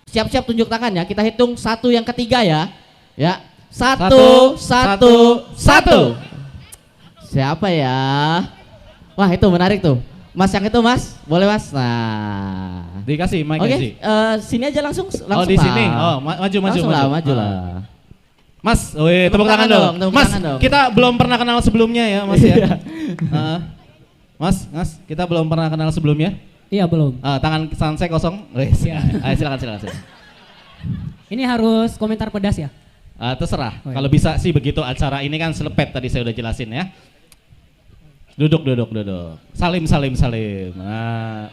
siap-siap tunjuk tangan ya. Kita hitung 1 yang ketiga ya. Ya. 1 1 1. Siapa ya? Wah, itu menarik tuh. Mas yang itu Mas, boleh Mas? Nah. Dikasih mic. Oke, sini aja langsung Oh di lah. sini. Oh maju. Langsung lah, maju lah. Mas, tepuk tangan dong. tepuk Mas, tangan dong. kita belum pernah kenal sebelumnya ya, Mas ya. Iya. Mas, kita belum pernah kenal sebelumnya. Iya belum. Tangan saya kosong. Wes. Silakan. Ini harus komentar pedas ya? Terserah. Oh, iya. Kalau bisa sih begitu, acara ini kan selepet tadi saya udah jelasin ya. Duduk. Salim. Nah,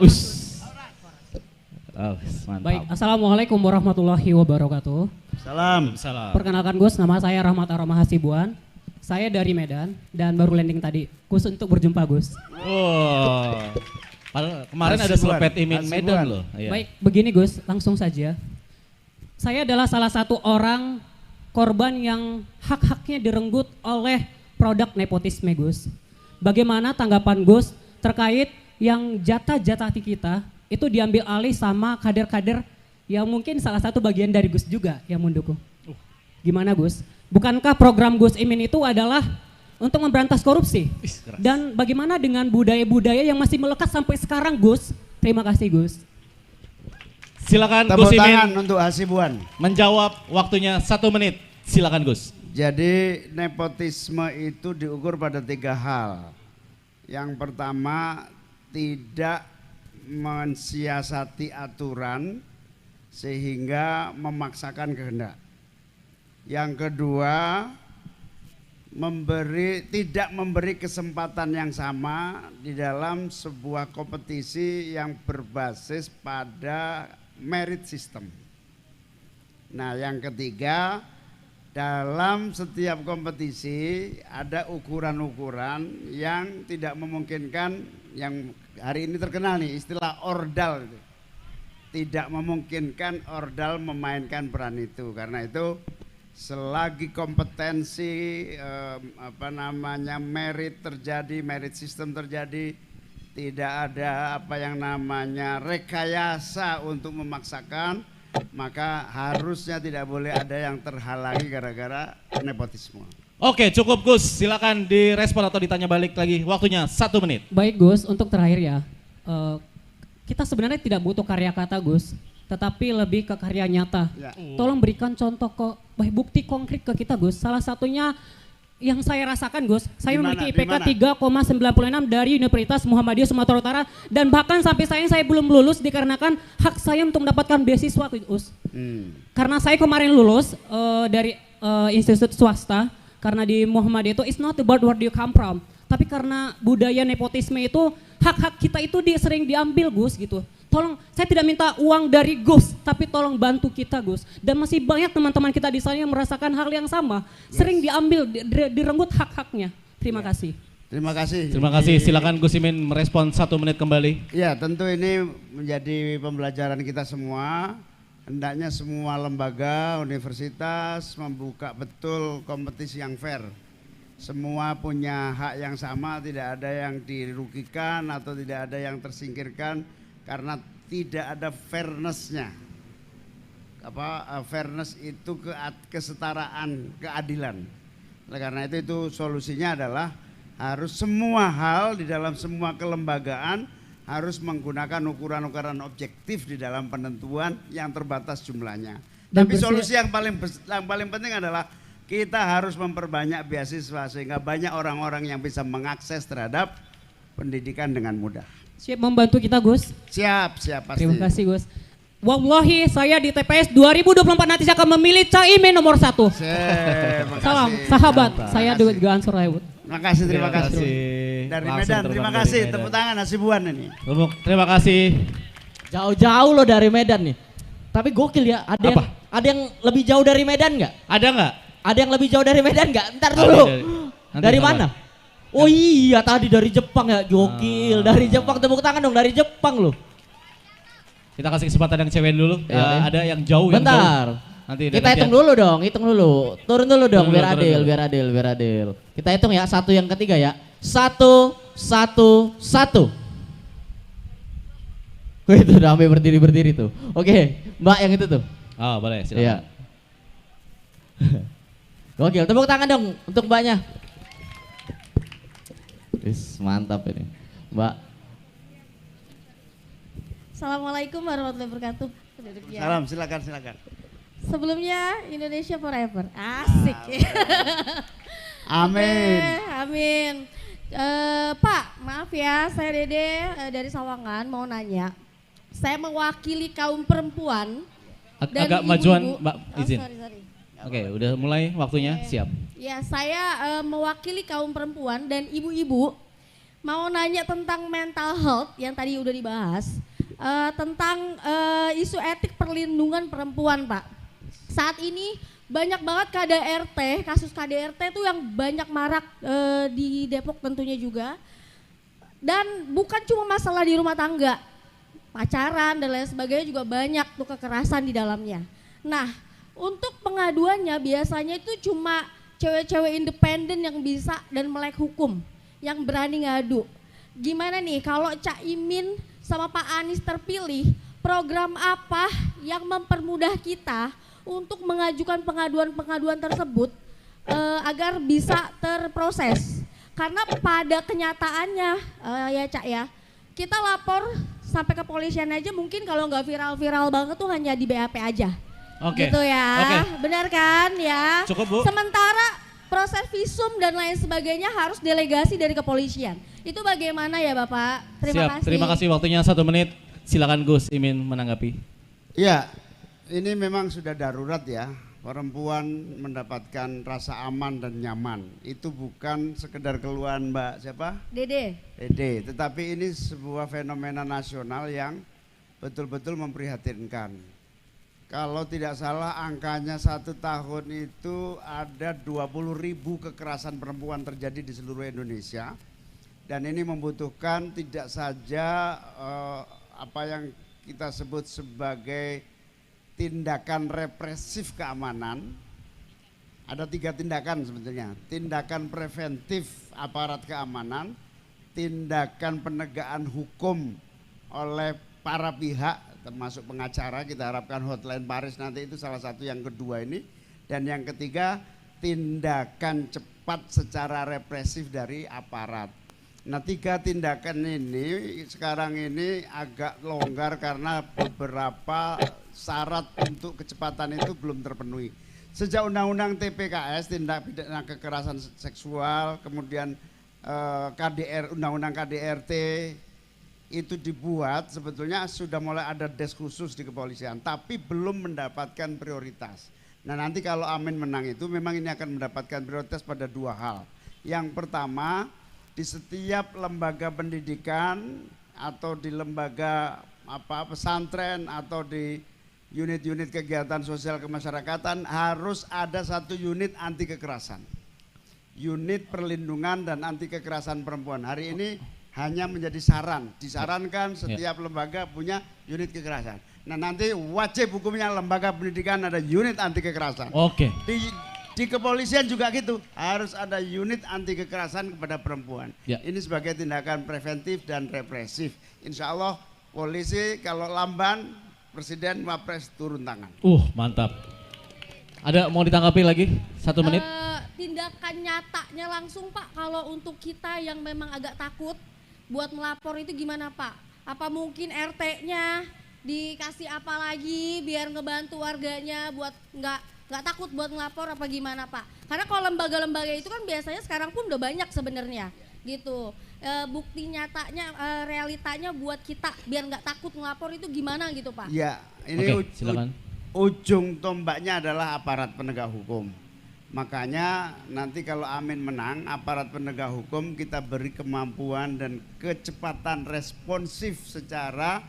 mantap. Baik, assalamualaikum warahmatullahi wabarakatuh. Salam. Perkenalkan Gus, nama saya Rahmat Arama Hasibuan. Saya dari Medan dan baru landing tadi. Gus untuk berjumpa Gus. Wow. Padahal kemarin ada Hasibuan. selepet Imin Medan Hasibuan. loh. Iya. Baik, begini Gus, langsung saja. Saya adalah salah satu orang korban yang hak-haknya direnggut oleh produk nepotisme Gus. Bagaimana tanggapan Gus terkait yang jatah-jatah kita itu diambil alih sama kader-kader yang mungkin salah satu bagian dari Gus juga yang mendukung. Gimana Gus? Bukankah program Gus Imin itu adalah untuk memberantas korupsi? Dan bagaimana dengan budaya-budaya yang masih melekat sampai sekarang Gus? Terima kasih Gus. Silakan Tepuk Gus tangan Imin untuk Hasibuan. menjawab, waktunya 1 menit. Silakan Gus. Jadi nepotisme itu diukur pada 3 hal. Yang pertama, tidak mensiasati aturan sehingga memaksakan kehendak. Yang kedua, tidak memberi kesempatan yang sama di dalam sebuah kompetisi yang berbasis pada merit system. Nah, yang ketiga, dalam setiap kompetisi ada ukuran-ukuran yang tidak memungkinkan, yang hari ini terkenal nih istilah ordal itu. Tidak memungkinkan ordal memainkan peran itu. Karena itu selagi kompetensi merit terjadi, merit system terjadi, tidak ada apa yang namanya rekayasa untuk memaksakan, maka harusnya tidak boleh ada yang terhalangi gara-gara nepotisme. Oke, cukup Gus. Silakan direspon atau ditanya balik lagi. Waktunya 1 menit. Baik Gus, untuk terakhir ya, kita sebenarnya tidak butuh karya kata Gus, tetapi lebih ke karya nyata. Ya. Tolong berikan contoh bukti konkret ke kita Gus. Salah satunya yang saya rasakan Gus, saya memiliki IPK 3,96 dari Universitas Muhammadiyah Sumatera Utara dan bahkan sampai saya belum lulus dikarenakan hak saya untuk mendapatkan beasiswa Gus. Karena saya kemarin lulus dari institut swasta, karena di Muhammadiyah itu it's not about where you come from, tapi karena budaya nepotisme itu hak-hak kita itu sering diambil Gus gitu. Tolong, saya tidak minta uang dari Gus, tapi tolong bantu kita Gus. Dan masih banyak teman-teman kita di sana yang merasakan hal yang sama, sering diambil, direnggut hak-haknya. Terima kasih. Terima kasih. Terima kasih. Silakan Gus Imin merespon 1 menit kembali. Ya, tentu ini menjadi pembelajaran kita semua. Hendaknya semua lembaga, universitas membuka betul kompetisi yang fair. Semua punya hak yang sama, tidak ada yang dirugikan atau tidak ada yang tersingkirkan karena tidak ada fairness-nya. Fairness itu kesetaraan, keadilan. Oleh karena itu solusinya adalah harus semua hal di dalam semua kelembagaan harus menggunakan ukuran-ukuran objektif di dalam penentuan yang terbatas jumlahnya. Tapi solusi yang paling penting adalah kita harus memperbanyak beasiswa sehingga banyak orang-orang yang bisa mengakses terhadap pendidikan dengan mudah. Siap membantu kita Gus? Siap pasti. Terima kasih Gus. Wallahi saya di TPS 2024 nanti saya akan memilih Caimin nomor 1. Salam sahabat, saya juga Ansor Haywood. Terima kasih. Dari Medan, terima kasih. Tepuk tangan Hasibuan ini. Terima kasih. Jauh-jauh loh dari Medan nih. Tapi gokil ya, ada yang lebih jauh dari Medan nggak? Ada nggak? Ada yang lebih jauh dari Medan nggak? Ntar dulu. Dari mana? Oh iya tadi dari Jepang ya, gokil. Dari Jepang, tepuk tangan dong, dari Jepang loh. Kita kasih kesempatan yang cewek dulu. Ada yang jauh. Bentar. Nanti kita hitung dulu dong, hitung dulu. Turun dulu dong, biar adil. Kita hitung ya, 1 yang ketiga ya. 1, 1, 1. Wih itu udah sampai berdiri tuh. Oke, Mbak yang itu tuh. Oh boleh, silakan. Iya. Gokil, tepuk tangan dong untuk Mbaknya. Mantap ini, Mbak. Assalamualaikum warahmatullahi wabarakatuh. Salam, silakan. Sebelumnya Indonesia Forever, asik. Amin. Amin. Pak, maaf ya, saya Dede dari Sawangan mau nanya. Saya mewakili kaum perempuan dan agak ibu-ibu. majuan Mbak, izin. Sorry. Oke, udah mulai waktunya, siap. Ya, saya mewakili kaum perempuan dan ibu-ibu mau nanya tentang mental health yang tadi udah dibahas. Tentang isu etik perlindungan perempuan, Pak. Saat ini banyak banget KDRT, kasus KDRT itu yang banyak marak di Depok tentunya juga. Dan bukan cuma masalah di rumah tangga, pacaran dan lain sebagainya juga banyak tuh kekerasan di dalamnya. Nah, untuk pengaduannya biasanya itu cuma cewek-cewek independen yang bisa dan melek hukum, yang berani ngadu. Gimana nih kalau Cak Imin sama Pak Anies terpilih, program apa yang mempermudah kita untuk mengajukan pengaduan-pengaduan tersebut agar bisa terproses? Karena pada kenyataannya ya Cak ya, kita lapor sampai ke kepolisian aja mungkin kalau nggak viral-viral banget tuh hanya di BAP aja. Oke. Gitu ya, benar kan ya? Cukup Bu. Sementara proses visum dan lain sebagainya harus delegasi dari kepolisian. Itu bagaimana ya Bapak? Terima kasih. Terima kasih, waktunya 1 menit. Silakan Gus Imin menanggapi. Iya, ini memang sudah darurat ya. Perempuan mendapatkan rasa aman dan nyaman. Itu bukan sekedar keluhan Mbak siapa? Dede. Dede, tetapi ini sebuah fenomena nasional yang betul-betul memprihatinkan. Kalau tidak salah angkanya 1 tahun itu ada 20.000 kekerasan perempuan terjadi di seluruh Indonesia. Dan ini membutuhkan tidak saja apa yang kita sebut sebagai tindakan represif keamanan. Ada 3 tindakan sebetulnya. Tindakan preventif aparat keamanan, tindakan penegakan hukum oleh para pihak termasuk pengacara, kita harapkan hotline Paris nanti itu salah satu yang kedua ini. Dan yang ketiga tindakan cepat secara represif dari aparat. Nah 3 tindakan ini sekarang ini agak longgar karena beberapa syarat untuk kecepatan itu belum terpenuhi. Sejak undang-undang TPKS, tindak pidana kekerasan seksual, kemudian undang-undang KDRT itu dibuat, sebetulnya sudah mulai ada des khusus di kepolisian, tapi belum mendapatkan prioritas. Nah nanti kalau Amin menang itu memang ini akan mendapatkan prioritas pada 2 hal. Yang pertama di setiap lembaga pendidikan atau di lembaga pesantren atau di unit-unit kegiatan sosial kemasyarakatan harus ada satu unit anti kekerasan. Unit perlindungan dan anti kekerasan perempuan. Hari ini hanya menjadi saran, disarankan setiap lembaga punya unit kekerasan. Nah nanti wajib hukumnya lembaga pendidikan ada unit anti kekerasan. Oke. Di kepolisian juga gitu, harus ada unit anti kekerasan kepada perempuan. Ya. Ini sebagai tindakan preventif dan represif. Insya Allah polisi kalau lamban, Presiden Wapres turun tangan. Mantap. Ada mau ditanggapi lagi? 1 menit. Tindakan nyatanya langsung Pak, kalau untuk kita yang memang agak takut buat melapor itu gimana Pak? Apa mungkin RT-nya dikasih apa lagi biar ngebantu warganya buat nggak takut buat ngelapor apa gimana Pak? Karena kalau lembaga-lembaga itu kan biasanya sekarang pun udah banyak sebenarnya gitu. Bukti nyatanya, realitanya buat kita biar nggak takut ngelapor itu gimana gitu Pak? Ya, ini silakan. Ujung tombaknya adalah aparat penegak hukum. Makanya nanti kalau Amin menang, aparat penegak hukum kita beri kemampuan dan kecepatan responsif secara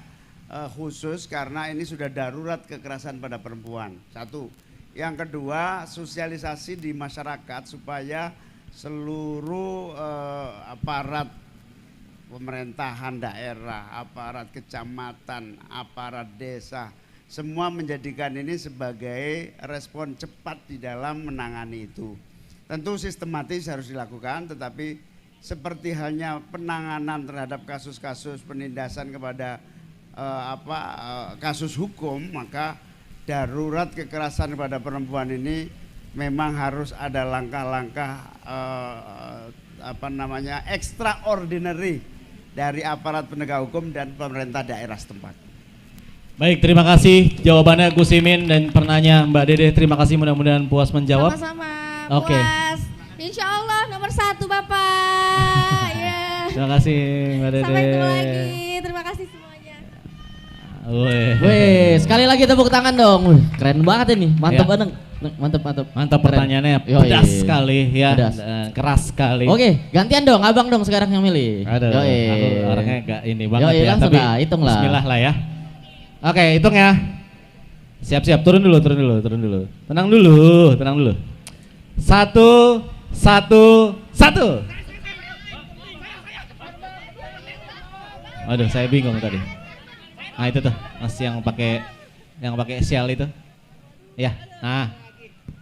khusus karena ini sudah darurat kekerasan pada perempuan. Satu. Yang kedua, sosialisasi di masyarakat supaya seluruh aparat pemerintahan daerah, aparat kecamatan, aparat desa, semua menjadikan ini sebagai respon cepat di dalam menangani itu. Tentu sistematis harus dilakukan, tetapi seperti halnya penanganan terhadap kasus-kasus penindasan kepada kasus hukum, maka darurat kekerasan kepada perempuan ini memang harus ada langkah-langkah extraordinary dari aparat penegak hukum dan pemerintah daerah setempat. Baik, terima kasih jawabannya Gus Imin dan pertanyaan Mbak Dede. Terima kasih, mudah-mudahan puas menjawab. Sama-sama, Oke. puas. Insya Allah nomor 1 Bapak. Ya. Terima kasih Mbak Dede. Sampai ketemu lagi. Terima kasih semuanya. Weh, sekali lagi tepuk tangan dong. Wih, keren banget ini, mantap Ya. banget. Mantap. Mantap Keren. pertanyaannya, Yoi. pedas sekali ya, Pedas. keras sekali. Oke, gantian dong, abang dong sekarang yang milih. Aduh, Yoi. aku orangnya gak ini banget Yoi, ya, langsung tapi lah, hitung lah. bismillah lah ya. Oke, hitung ya. Siap-siap, turun dulu. Tenang dulu. 1, 1. Waduh, saya bingung tadi. Nah itu tuh, Mas yang pakai shell itu. Ya, nah,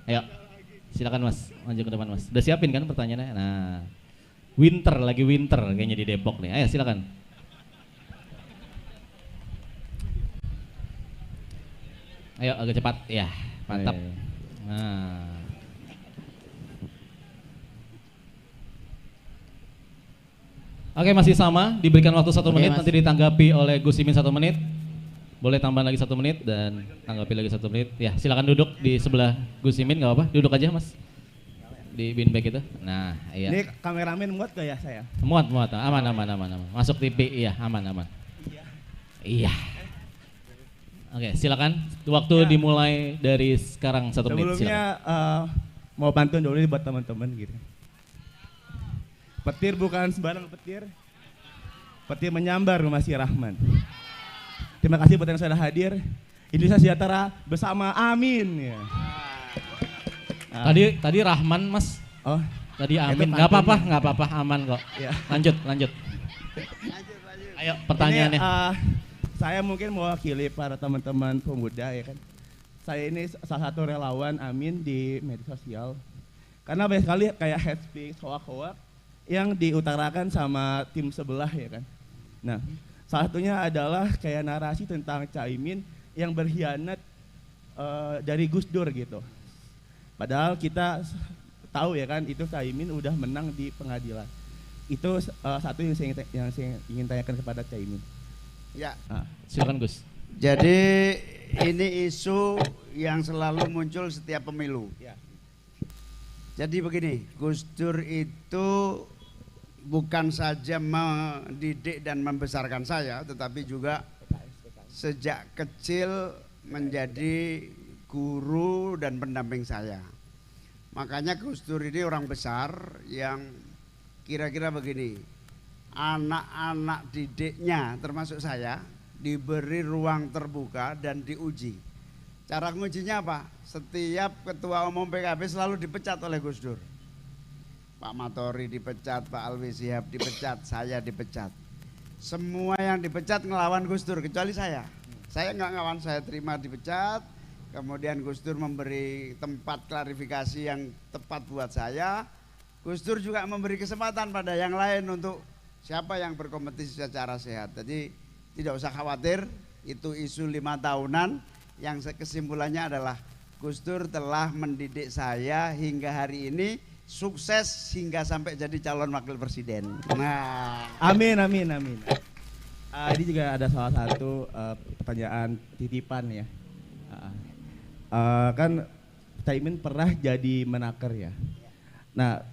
ayo, silakan Mas, maju ke depan Mas. Udah siapin kan pertanyaannya? Nah, lagi winter kayaknya di Depok nih. Ayo silakan. Ayo agak cepat, ya, mantap. Nah. Oke, masih sama, diberikan waktu 1 menit, Mas. nanti ditanggapi oleh Gus Imin 1 menit. Boleh tambah lagi 1 menit dan tanggapi lagi 1 menit. Ya, silakan duduk di sebelah Gus Imin, nggak apa-apa. Duduk aja Mas. Di beanbag itu. Nah, iya. Ini kameramen muat gak ya saya? Muat, aman. Masuk TV, iya, aman. Iya. Oke, silakan. Waktu Ya. dimulai dari sekarang 1 menit. Sebelumnya Silakan. mau bantuan dulu nih buat teman-teman gitu. Petir bukan sembarang petir. Petir menyambar rumah si Rahman. Terima kasih buat yang sudah hadir. Indonesia sejahtera bersama, amin. Ya. Tadi Rahman Mas. Oh, Tadi itu amin. pantunnya. Nggak apa-apa, aman kok. ya. Lanjut. Ayo pertanyaannya. Ini, saya mungkin mewakili para teman-teman pemuda ya kan. Saya ini salah satu relawan Amin di media sosial. Karena banyak sekali kayak head speech, hoak-hoak yang diutarakan sama tim sebelah ya kan. Nah, salah satunya adalah kayak narasi tentang Caimin yang berkhianat dari Gus Dur gitu. Padahal kita tahu ya kan itu Caimin udah menang di pengadilan. Itu satu yang saya ingin tanyakan kepada Caimin. Ya, Silakan Gus. jadi ini isu yang selalu muncul setiap pemilu. Ya. Jadi begini, Gus Dur itu bukan saja mendidik dan membesarkan saya, tetapi juga sejak kecil menjadi guru dan pendamping saya. Makanya Gus Dur ini orang besar yang kira-kira begini, anak-anak didiknya termasuk saya diberi ruang terbuka dan diuji. Cara ngujinya apa? Setiap ketua umum PKB selalu dipecat oleh Gus Dur. Pak Matori dipecat, Pak Alwi Shihab dipecat, saya dipecat. Semua yang dipecat ngelawan Gus Dur kecuali saya. Saya nggak ngelawan, saya terima dipecat. Kemudian Gus Dur memberi tempat klarifikasi yang tepat buat saya. Gus Dur juga memberi kesempatan pada yang lain untuk siapa yang berkompetisi secara sehat. Jadi tidak usah khawatir, itu isu 5 tahunan yang kesimpulannya adalah Gus Dur telah mendidik saya hingga hari ini sukses hingga sampai jadi calon wakil presiden. Nah, Amin. Ini juga ada salah satu pertanyaan titipan ya. Kan Caimin pernah jadi menaker ya. Nah,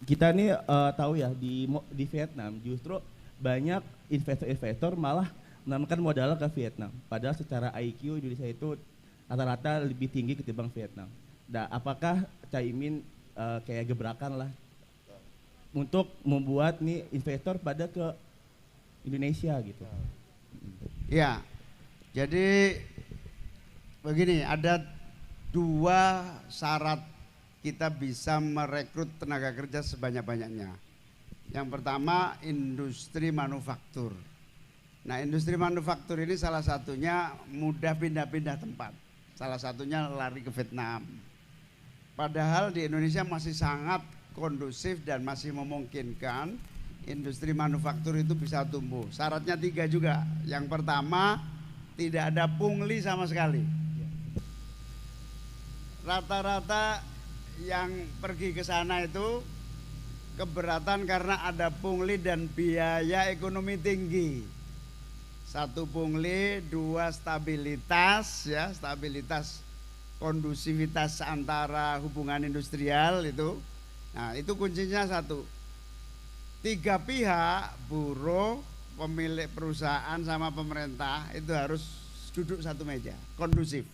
kita nih tahu ya di Vietnam justru banyak investor-investor malah menanamkan modal ke Vietnam. Padahal secara IQ Indonesia itu rata-rata lebih tinggi ketimbang Vietnam. Nah, apakah Caimin kayak gebrakan lah untuk membuat nih investor pada ke Indonesia gitu? ya, jadi begini, ada 2 syarat kita bisa merekrut tenaga kerja sebanyak-banyaknya. Yang pertama industri manufaktur. Nah, industri manufaktur ini salah satunya mudah pindah-pindah tempat. Salah satunya lari ke Vietnam. Padahal di Indonesia masih sangat kondusif dan masih memungkinkan industri manufaktur itu bisa tumbuh. Syaratnya 3 juga. Yang pertama, tidak ada pungli sama sekali. Rata-rata yang pergi ke sana itu keberatan karena ada pungli dan biaya ekonomi tinggi. 1 pungli, 2 stabilitas ya, stabilitas kondusivitas antara hubungan industrial itu. Nah, itu kuncinya 1. 3 pihak, buruh, pemilik perusahaan sama pemerintah itu harus duduk satu meja, kondusif.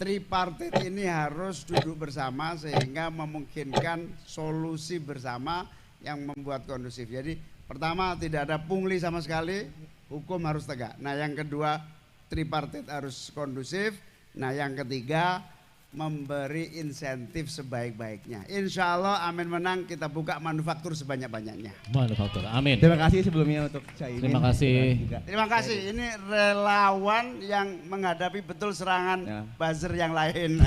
Tripartit ini harus duduk bersama sehingga memungkinkan solusi bersama yang membuat kondusif. Jadi pertama tidak ada pungli sama sekali, hukum harus tegak. Nah, yang kedua tripartit harus kondusif. Nah, yang ketiga memberi insentif sebaik-baiknya. Insya Allah amin menang, kita buka manufaktur sebanyak-banyaknya. Manufaktur, amin. Terima kasih sebelumnya untuk Caimin. Terima kasih. Terima kasih. Ini relawan yang menghadapi betul serangan buzzer yang lain.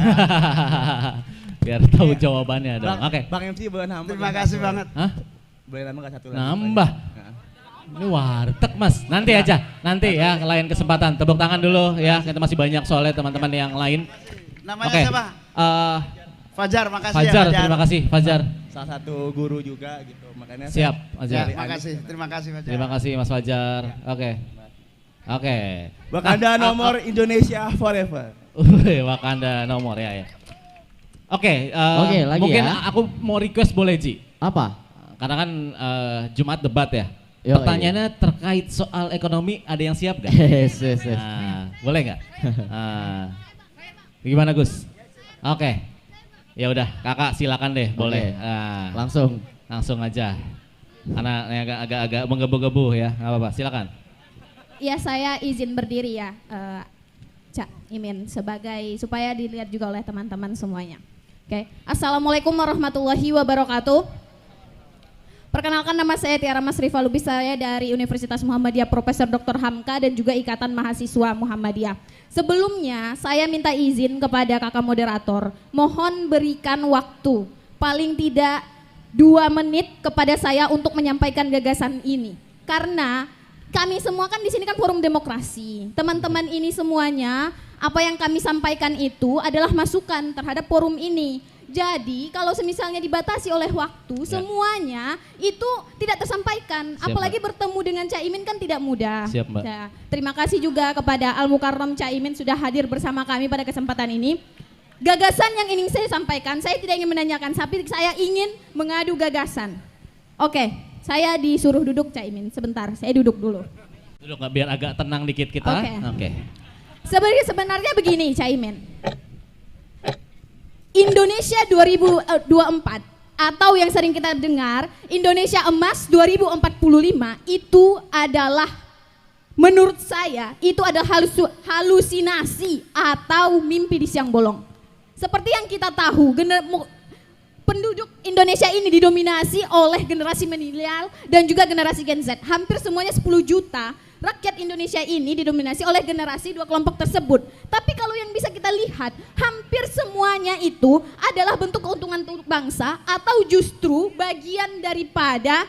Biar tahu jawabannya dong. Oke. Bang MC boleh nambah. Terima kasih banget. Hah? Boleh nambah nggak 1 lagi? Nambah. Ini warteg Mas. Nanti aja. Nanti ya lain kesempatan. Tepuk tangan dulu ya. Kita masih banyak soalnya teman-teman yang lain. Namanya Oke. siapa? Fajar, makasih Fajar, ya Fajar. terima kasih Fajar. Salah satu guru juga gitu. Makanya Siap, Ya, Fajar. terima kasih Fajar. Terima kasih Mas Fajar. Oke. Oke. Wakanda nomor Indonesia forever. Wakanda nomor ya. Oke, Oke, lagi mungkin ya. aku mau request boleh Ji. Apa? Karena kan Jumat debat ya. Yoi. Pertanyaannya terkait soal ekonomi, ada yang siap gak? Yes. Nah, boleh nggak? Gimana Gus? Oke. Ya udah, Kakak silakan deh, boleh. Nah, langsung aja. Karena agak-agak menggebu-gebu ya, nggak apa-apa. Silakan. Ya, saya izin berdiri ya, Cak Imin, supaya dilihat juga oleh teman-teman semuanya. Oke. Assalamualaikum warahmatullahi wabarakatuh. Perkenalkan, nama saya Tiara Mas Rifa Lubis, saya dari Universitas Muhammadiyah Profesor Dr. Hamka dan juga Ikatan Mahasiswa Muhammadiyah. Sebelumnya saya minta izin kepada kakak moderator, mohon berikan waktu paling tidak 2 menit kepada saya untuk menyampaikan gagasan ini. Karena kami semua kan di sini kan forum demokrasi. Teman-teman ini semuanya, apa yang kami sampaikan itu adalah masukan terhadap forum ini. Jadi kalau semisalnya dibatasi oleh waktu, semuanya itu tidak tersampaikan. Siap, apalagi Mbak. bertemu dengan Caimin kan tidak mudah. Siap, Mbak. Ya, terima kasih juga kepada Al Mukarram Caimin sudah hadir bersama kami pada kesempatan ini. Gagasan yang ingin saya sampaikan, saya tidak ingin menanyakan, tapi saya ingin mengadu gagasan. Oke, saya disuruh duduk Caimin, sebentar, saya duduk dulu. Duduk nggak, biar agak tenang dikit kita. Oke. Sebenarnya begini Caimin. Indonesia 2024 atau yang sering kita dengar Indonesia Emas 2045 itu adalah, menurut saya itu adalah halusinasi atau mimpi di siang bolong. Seperti yang kita tahu, penduduk Indonesia ini didominasi oleh generasi milenial dan juga generasi Gen Z. Hampir semuanya 10 juta rakyat Indonesia ini didominasi oleh generasi dua kelompok tersebut. Tapi kalau yang bisa kita lihat, hampir semuanya itu adalah bentuk keuntungan untuk bangsa atau justru bagian daripada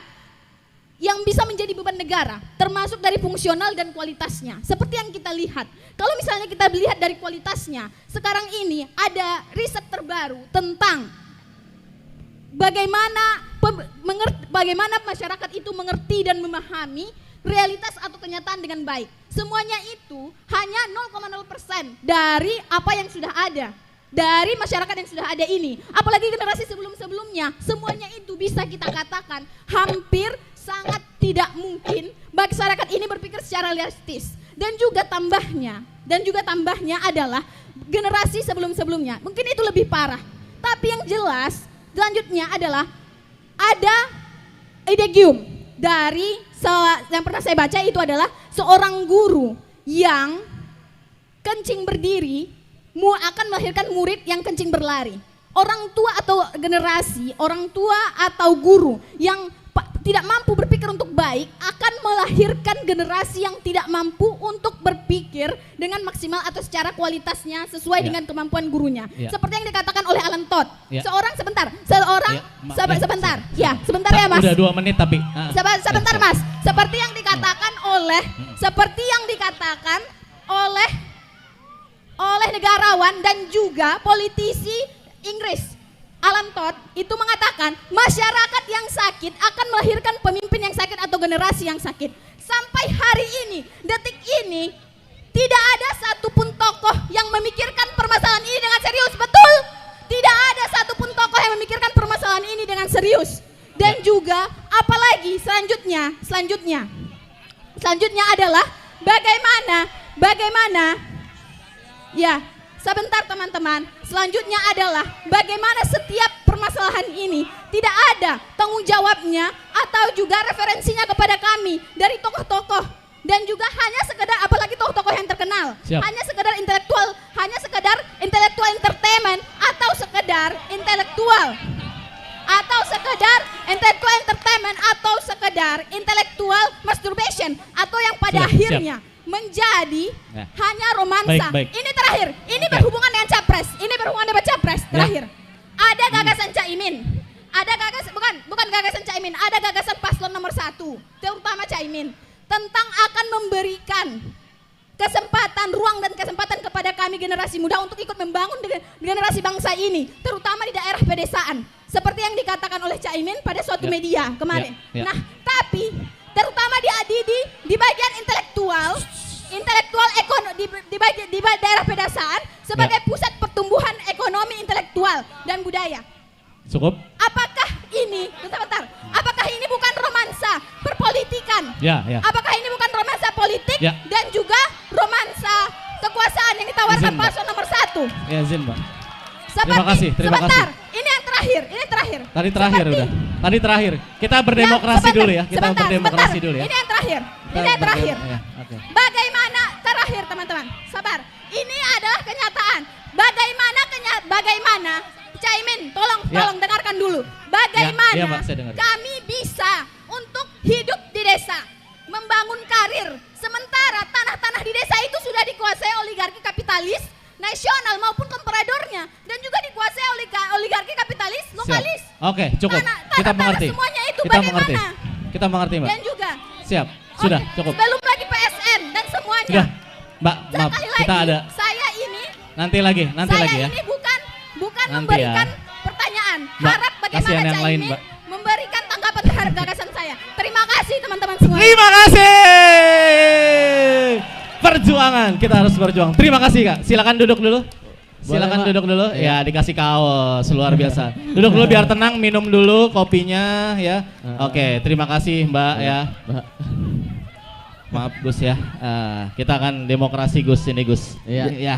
yang bisa menjadi beban negara, termasuk dari fungsional dan kualitasnya. Seperti yang kita lihat, kalau misalnya kita lihat dari kualitasnya, sekarang ini ada riset terbaru tentang bagaimana masyarakat itu mengerti dan memahami realitas atau kenyataan dengan baik. Semuanya itu hanya 0,0% dari apa yang sudah ada, dari masyarakat yang sudah ada ini. Apalagi generasi sebelum-sebelumnya, semuanya itu bisa kita katakan hampir sangat tidak mungkin masyarakat ini berpikir secara realistis. Dan juga tambahnya adalah generasi sebelum-sebelumnya. Mungkin itu lebih parah. Tapi yang jelas selanjutnya adalah ada idegium dari yang pernah saya baca, itu adalah seorang guru yang kencing berdiri akan melahirkan murid yang kencing berlari. Orang tua atau generasi, orang tua atau guru yang tidak mampu berpikir untuk baik akan melahirkan generasi yang tidak mampu untuk berpikir dengan maksimal atau secara kualitasnya sesuai dengan kemampuan gurunya. Seperti yang dikatakan oleh Alan Todd. Sebentar ya Mas. Udah 2 menit tapi. Sebentar Mas. Seperti yang dikatakan oleh negarawan dan juga politisi Inggris. Alan Todd itu mengatakan masyarakat yang sakit akan melahirkan pemimpin yang sakit atau generasi yang sakit. Sampai hari ini, detik ini, tidak ada satupun tokoh yang memikirkan permasalahan ini dengan serius. Betul? Tidak ada satupun tokoh yang memikirkan permasalahan ini dengan serius. Dan juga apalagi selanjutnya adalah bagaimana ya, sebentar teman-teman. Selanjutnya adalah bagaimana setiap permasalahan ini tidak ada tanggung jawabnya atau juga referensinya kepada kami dari tokoh-tokoh, dan juga hanya sekedar, apalagi tokoh-tokoh yang terkenal, hanya sekedar intelektual entertainment atau sekedar intelektual entertainment atau sekedar intelektual masturbation, atau yang pada akhirnya menjadi hanya romansa. Baik. Ini terakhir, ini berhubungan dengan capres, terakhir. Ada gagasan Caimin, bukan gagasan Caimin, ada gagasan paslon nomor 1, terutama Caimin, tentang akan memberikan ruang dan kesempatan kepada kami generasi muda untuk ikut membangun generasi bangsa ini, terutama di daerah pedesaan, seperti yang dikatakan oleh Caimin pada suatu media kemarin. Nah, tapi terutama di bagian intelektual di daerah pedesaan sebagai pusat pertumbuhan ekonomi intelektual dan budaya. Cukup. Apakah ini bukan romansa perpolitikan? Apakah ini bukan romansa politik dan juga romansa kekuasaan yang ditawarkan paslon nomor 1? Ya, izin, Mbak. Terima kasih. Ini yang terakhir. Tadi terakhir. Kita berdemokrasi dulu ya. Ini yang terakhir. Bagaimana terakhir, teman-teman? Sabar. Ini adalah kenyataan. Bagaimana Caimin, tolong dengarkan dulu. Bagaimana kami bisa untuk hidup di desa, membangun karir, sementara tanah-tanah di desa itu sudah dikuasai oligarki kapitalis nasional maupun komporadornya, dan juga dikuasai oleh oligarki kapitalis lokalis. Oke, cukup. Kita mengerti. Semuanya itu Kita bagaimana? Kita mengerti, Mbak. Dan juga Siap. Sudah, cukup. Belum lagi PSN dan semuanya. Sudah. Mbak, maaf. Sekali Kita lagi, ada saya ini ya. ini bukan Nanti memberikan ya. pertanyaan. Mbak, Harap kasihan bagaimana yang lain, Caimin Mbak. memberikan tanggapan terhadap gagasan saya. Terima kasih teman-teman semua. Terima kasih. Perjuangan, kita harus berjuang. Terima kasih, Kak. Silakan duduk dulu. Duduk dulu. Ya, dikasih kaos luar biasa. Duduk dulu biar tenang, minum dulu kopinya ya. Oke, terima kasih, Mbak ya. Maaf Gus ya. Kita akan demokrasi Gus ini Gus. Ya.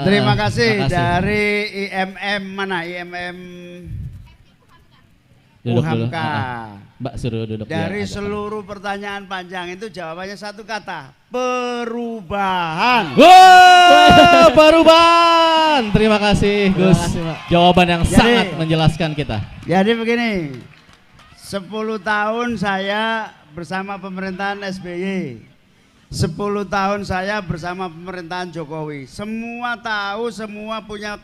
Terima kasih dari IMM mana? IMM Duduk dulu. UHAMKA. Mbak suruh duduk. biar Dari agak seluruh pertanyaan panjang itu jawabannya satu kata, perubahan. Wah, perubahan. Terima kasih Terima Gus. kasih, Pak. Jawaban yang Jadi- sangat menjelaskan kita. Jadi begini, 10 tahun saya bersama pemerintahan SBY. 10 tahun saya bersama pemerintahan Jokowi. Semua tahu, semua punya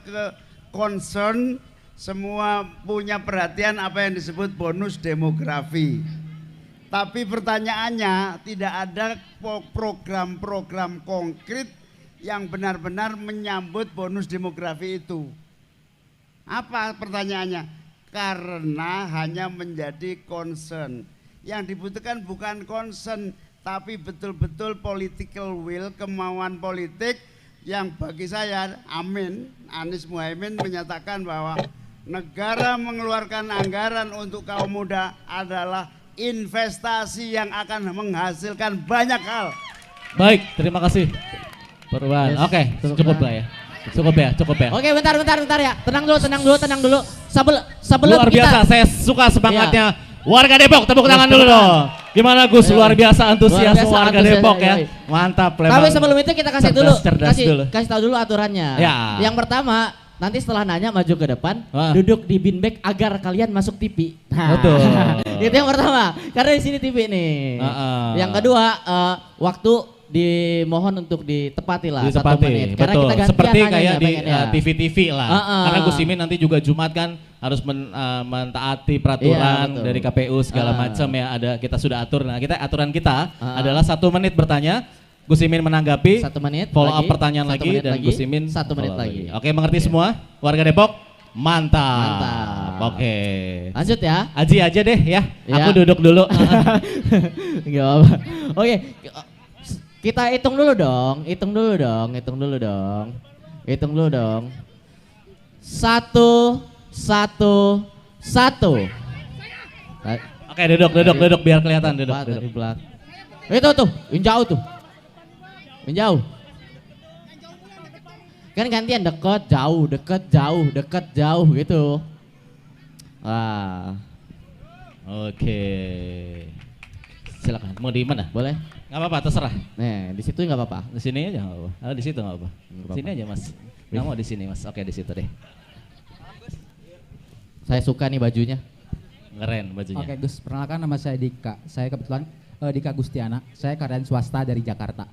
concern, semua punya perhatian apa yang disebut bonus demografi. Tapi pertanyaannya tidak ada program-program konkret yang benar-benar menyambut bonus demografi itu. Apa pertanyaannya? Karena hanya menjadi concern. Yang dibutuhkan bukan concern, tapi betul-betul political will, kemauan politik yang bagi saya, amin, Anies Muhaimin menyatakan bahwa negara mengeluarkan anggaran untuk kaum muda adalah investasi yang akan menghasilkan banyak hal. Baik, terima kasih. Perubahan. Yes, Oke, cukup lah ya. Cukup ya. Oke, bentar ya. Tenang dulu. Sebelum Luar kita biasa, saya suka semangatnya warga Depok. Tepuk tangan dulu dong. Gimana Gus? Iya. Luar biasa antusias Luar biasa warga antusias, Depok ya. iya. Mantap. Tapi sebelum itu kita kasih cerdas dulu. kasih tahu dulu aturannya. Ya. Yang pertama, nanti setelah nanya maju ke depan, Wah. duduk di bin bag agar kalian masuk TV. Betul. Itu yang pertama, karena di sini TV nih. Yang kedua, waktu dimohon untuk ditepati lah 1 Ditepati, menit. Karena betul. kita gantian Seperti nanyanya kayak di pengennya. TV-TV lah. Karena Gus Imin nanti juga Jumat kan harus mentaati peraturan Iya, betul. dari KPU segala macam ya. Kita sudah atur. Nah, aturan kita adalah 1 menit bertanya. Gus Imin menanggapi, 1 menit follow up lagi, pertanyaan 1 lagi menit dan lagi, Gus Imin 1 menit follow up lagi. Oke, mengerti semua? Warga Depok? Mantap. Oke. Lanjut ya. Aji aja deh ya. Ya. Aku duduk dulu. Enggak apa-apa. Oke. Kita hitung dulu dong. 1, 1, 1. Oke, duduk biar kelihatan duduk. Dari belakang. Itu tuh, yang jauh tuh. Yang jauh. Kan gantian dekat, jauh gitu. Wah. Oke. Silakan. Mau di mana? Boleh? Nggak apa-apa, terserah. Nih, di situ nggak apa-apa. Di sini aja nggak apa-apa. Oh, di situ nggak apa-apa. apa-apa. Sini aja Mas. Nggak mau di sini Mas. Oke, di situ deh. Saya suka nih bajunya. Keren bajunya. Oke Gus, perkenalkan nama saya Dika. Saya kebetulan Dika Gustiana. Saya karyawan swasta dari Jakarta.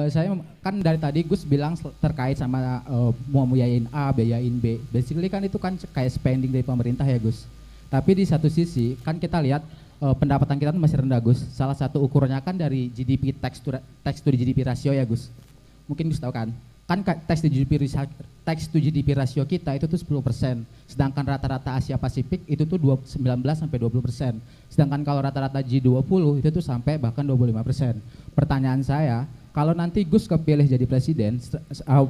Saya kan dari tadi Gus bilang terkait sama mau biayain A, biayain B. Basically kan itu kan kayak spending dari pemerintah ya Gus. Tapi di satu sisi kan kita lihat pendapatan kita masih rendah Gus. Salah satu ukurannya kan dari GDP tax to GDP ratio ya Gus. Mungkin Gus tahu kan? Kan tax to GDP ratio kita itu tuh 10%. Sedangkan rata-rata Asia Pasifik itu tuh 19-20%. Sedangkan kalau rata-rata G20 itu tuh sampai bahkan 25%. Pertanyaan saya, kalau nanti Gus kepilih jadi presiden,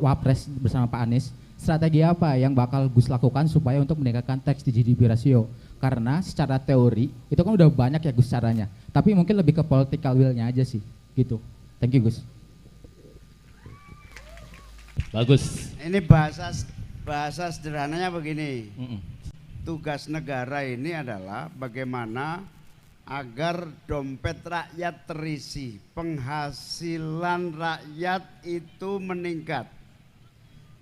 wapres bersama Pak Anies, strategi apa yang bakal Gus lakukan supaya untuk meningkatkan tax to GDP ratio? Karena secara teori itu kan udah banyak ya Gus caranya. Tapi mungkin lebih ke political will-nya aja sih, gitu. Thank you Gus. Bagus. Ini bahasa sederhananya begini. Tugas negara ini adalah bagaimana agar dompet rakyat terisi, penghasilan rakyat itu meningkat.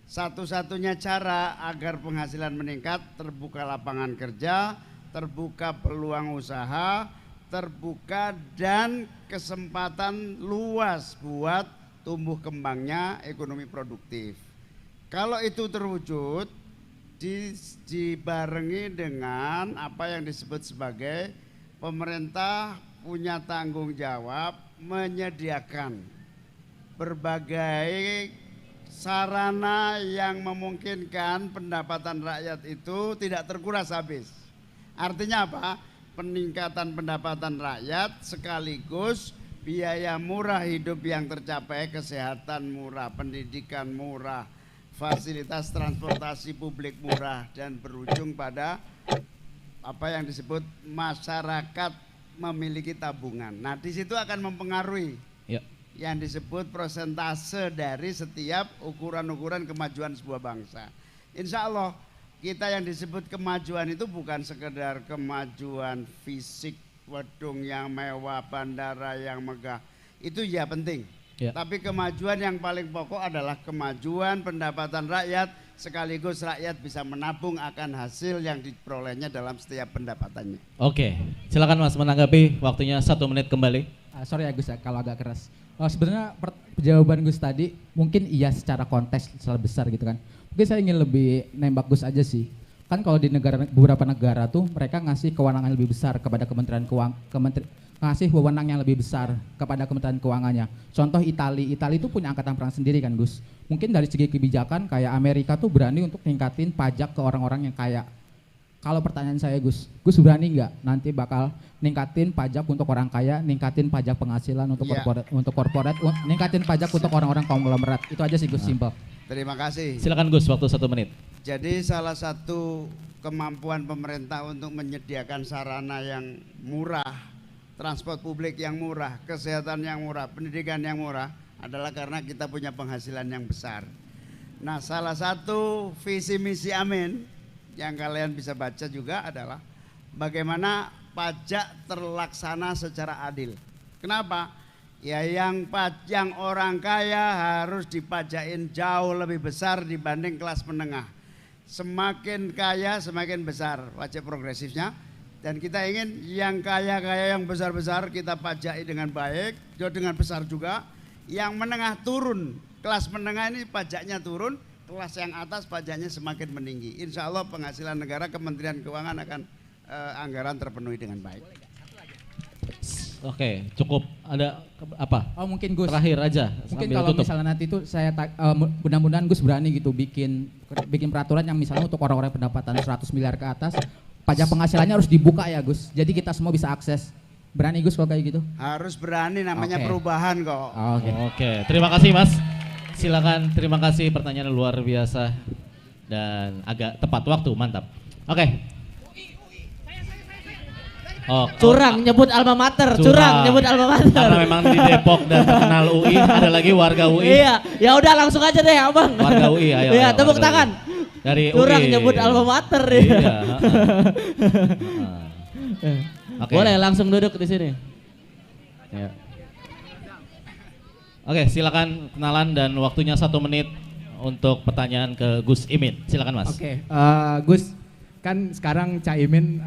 Satu-satunya cara agar penghasilan meningkat, terbuka lapangan kerja, terbuka peluang usaha, terbuka dan kesempatan luas buat tumbuh kembangnya ekonomi produktif. Kalau itu terwujud, dibarengi dengan apa yang disebut sebagai pemerintah punya tanggung jawab menyediakan berbagai sarana yang memungkinkan pendapatan rakyat itu tidak terkuras habis. Artinya apa? Peningkatan pendapatan rakyat sekaligus biaya murah hidup yang tercapai, kesehatan murah, pendidikan murah, fasilitas transportasi publik murah, dan berujung pada apa yang disebut masyarakat memiliki tabungan. Nah, di situ akan mempengaruhi yang disebut persentase dari setiap ukuran-ukuran kemajuan sebuah bangsa. Insya Allah kita yang disebut kemajuan itu bukan sekedar kemajuan fisik, gedung yang mewah, bandara yang megah. Itu ya penting. Ya. Tapi kemajuan yang paling pokok adalah kemajuan pendapatan rakyat, sekaligus rakyat bisa menabung akan hasil yang diperolehnya dalam setiap pendapatannya. Oke, silakan Mas menanggapi, waktunya 1 menit kembali. Sorry ya Gus ya, kalau agak keras. Sebenarnya jawaban Gus tadi mungkin iya secara konteks secara besar gitu kan. Mungkin saya ingin lebih nembak Gus aja sih. Kan kalau di beberapa negara tuh mereka ngasih kewenangan lebih besar kepada Kementerian ngasih wewenang yang lebih besar kepada Kementerian Keuangannya. Contoh Italia itu punya angkatan perang sendiri kan Gus. Mungkin dari segi kebijakan kayak Amerika tuh berani untuk ningkatin pajak ke orang-orang yang kaya. Kalau pertanyaan saya Gus berani nggak nanti bakal ningkatin pajak untuk orang kaya, ningkatin pajak penghasilan untuk korporat, ningkatin pajak untuk orang-orang konglomerat. Itu aja sih Gus, simpel. Terima kasih. Silakan Gus, waktu 1 menit. Jadi salah satu kemampuan pemerintah untuk menyediakan sarana yang murah, transport publik yang murah, kesehatan yang murah, pendidikan yang murah adalah karena kita punya penghasilan yang besar. Nah, salah satu visi misi Amin yang kalian bisa baca juga adalah bagaimana pajak terlaksana secara adil. Kenapa? Ya yang orang kaya harus dipajakin jauh lebih besar dibanding kelas menengah. Semakin kaya semakin besar pajak progresifnya. Dan kita ingin yang kaya-kaya yang besar-besar kita pajaki dengan baik, dengan besar juga. Yang menengah turun, kelas menengah ini pajaknya turun, kelas yang atas pajaknya semakin meninggi. Insya Allah penghasilan negara, Kementerian Keuangan akan anggaran terpenuhi dengan baik. Oke, cukup. Ada apa? Oh mungkin Gus. Terakhir aja. Mungkin kalau misalnya nanti itu saya mudah-mudahan Gus berani gitu bikin peraturan yang misalnya untuk orang-orang pendapatan 100 miliar ke atas. Pajak penghasilannya harus dibuka ya Gus, jadi kita semua bisa akses. Berani Gus kalau kayak gitu? Harus berani, namanya perubahan kok. Oke, terima kasih Mas. Silakan, terima kasih, pertanyaan luar biasa dan agak tepat waktu, mantap. Oke. Curang nyebut alma mater, curang nyebut alma mater. Karena memang di Depok dan terkenal UI, ada lagi warga UI. Iya, ya udah langsung aja deh Abang. Warga UI, ayo. Iya, tepuk tangan. Dari curang UI. nyebut alma mater. Iya. Okay. Boleh langsung duduk di sini. Ya. Oke, silakan kenalan dan waktunya 1 menit untuk pertanyaan ke Gus Imin. Silakan Mas. Oke, Gus, kan sekarang Caimin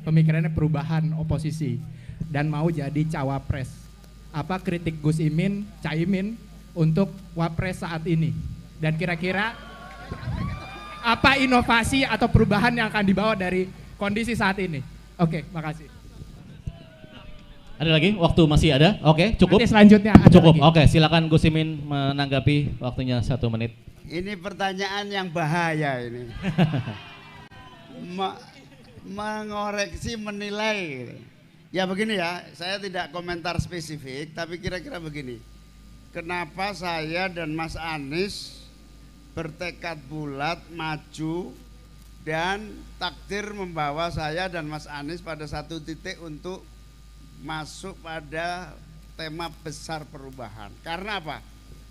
pemikirannya perubahan oposisi dan mau jadi cawapres. Apa kritik Gus Imin, Caimin untuk wapres saat ini? Dan kira-kira apa inovasi atau perubahan yang akan dibawa dari kondisi saat ini? Oke, makasih. Ada lagi? Waktu masih ada? Oke, cukup. Nanti selanjutnya ada cukup. Lagi. Oke, silakan Gus Imin menanggapi, waktunya 1 menit. Ini pertanyaan yang bahaya ini. Mengoreksi, menilai. Ya begini ya, saya tidak komentar spesifik, tapi kira-kira begini. Kenapa saya dan Mas Anies bertekad bulat maju dan takdir membawa saya dan Mas Anies pada satu titik untuk masuk pada tema besar perubahan. Karena apa?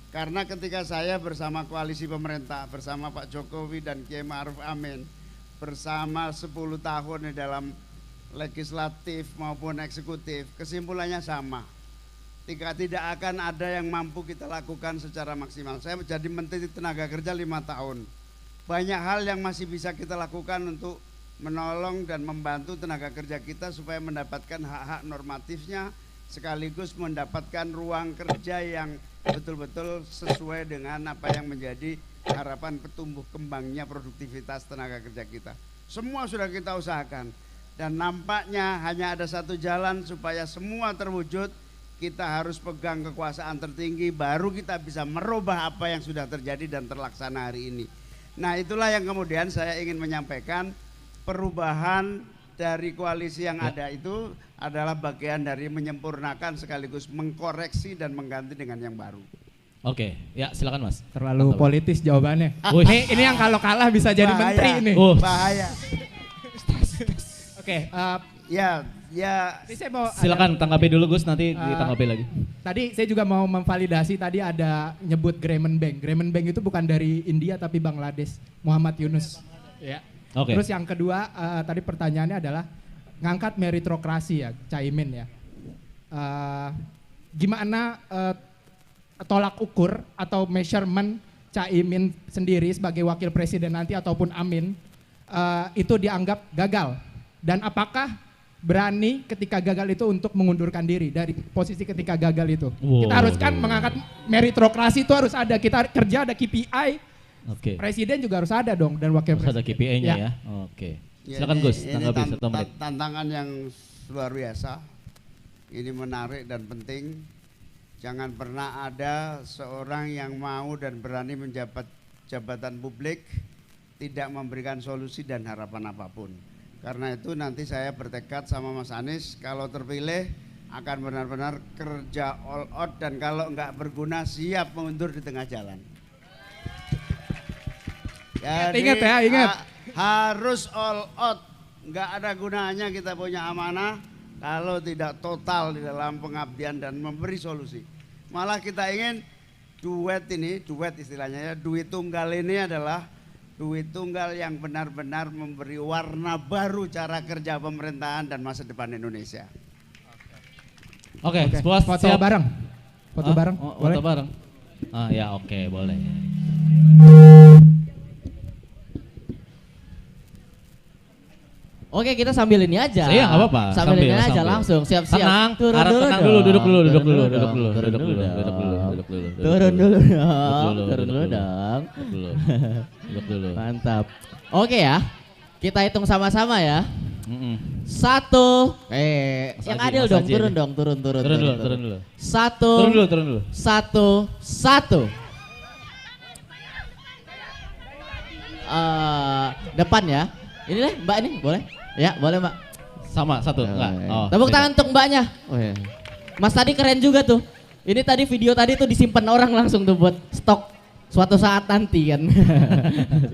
Karena ketika saya bersama koalisi pemerintah, bersama Pak Jokowi dan Kiai Ma'ruf Amin, bersama 10 tahun di dalam legislatif maupun eksekutif, kesimpulannya sama. Tidak akan ada yang mampu kita lakukan secara maksimal. Saya menjadi Menteri Tenaga Kerja 5 tahun. Banyak hal yang masih bisa kita lakukan untuk menolong dan membantu tenaga kerja kita supaya mendapatkan hak-hak normatifnya, sekaligus mendapatkan ruang kerja yang betul-betul sesuai dengan apa yang menjadi harapan tumbuh kembangnya produktivitas tenaga kerja kita. Semua sudah kita usahakan dan nampaknya hanya ada satu jalan supaya semua terwujud. Kita harus pegang kekuasaan tertinggi, baru kita bisa merubah apa yang sudah terjadi dan terlaksana hari ini. Nah, itulah yang kemudian saya ingin menyampaikan, perubahan dari koalisi yang ada itu adalah bagian dari menyempurnakan sekaligus mengkoreksi dan mengganti dengan yang baru. Oke, ya silakan Mas. Terlalu politis jawabannya. Ini yang kalau kalah bisa jadi bahaya, menteri ini. Bahaya. Oke, ya Ya, Jadi saya mau Silakan tanggapi dulu Gus, nanti Eh, ditanggapi lagi. Tadi saya juga mau memvalidasi tadi ada nyebut Grameen Bank. Grameen Bank itu bukan dari India tapi Bangladesh. Muhammad Yunus. Ya. Oke. Terus yang kedua tadi pertanyaannya adalah ngangkat meritokrasi ya, Caimin ya. Gimana tolak ukur atau measurement Caimin sendiri sebagai wakil presiden nanti ataupun Amin itu dianggap gagal, dan apakah berani ketika gagal itu untuk mengundurkan diri dari posisi ketika gagal itu? Wow, Kita harus kan mengangkat meritokrasi itu harus ada, kita kerja ada KPI, Oke. presiden juga harus ada dong, dan wakil Harus ada presiden. KPI-nya ya. Oke. Silakan Gus, tanggapi 1 menit. tantangan yang luar biasa. Ini menarik dan penting. Jangan pernah ada seorang yang mau dan berani menjabat jabatan publik tidak memberikan solusi dan harapan apapun. Karena itu nanti saya bertekad sama Mas Anies kalau terpilih akan benar-benar kerja all out, dan kalau nggak berguna siap mundur di tengah jalan. Jadi, Ingat ya, ingat. Harus all out, nggak ada gunanya kita punya amanah kalau tidak total di dalam pengabdian dan memberi solusi. Malah kita ingin duet istilahnya ya, duit tunggal ini adalah duit tunggal yang benar-benar memberi warna baru cara kerja pemerintahan dan masa depan Indonesia. Oke, Oke, puas, foto siap. bareng. Foto Hah? bareng. Oh, Boleh? foto bareng. Ah ya, oke, boleh. Oke, kita sambil ini aja. Iya, nggak apa-apa. Sambil ini aja sambil. langsung, siap-siap. Tenang, Turun harap dulu tenang dong. dulu, duduk dulu, duduk dulu, Turun duduk dulu, dong. duduk dulu, Turun duduk dulu, dong. duduk dulu, Turun dulu dong. Turun dulu dong. Duduk dulu, duduk dulu. Mantap. Oke ya, kita hitung sama-sama ya. Mm-mm. 1, yang Mas adil Haji, dong, Mas Haji turun ini. dong, turun. Turun dulu, turun dulu. 1, Turun dulu, turun dulu. 1. Depan ya. Ini deh, Mbak ini boleh? Ya, boleh Mbak. Sama, satu, enggak. Oh, Tepuk beda. tangan untuk Mbaknya. Oh, iya. Mas tadi keren juga tuh. Ini tadi video tadi tuh disimpan orang langsung tuh buat stok suatu saat nanti kan.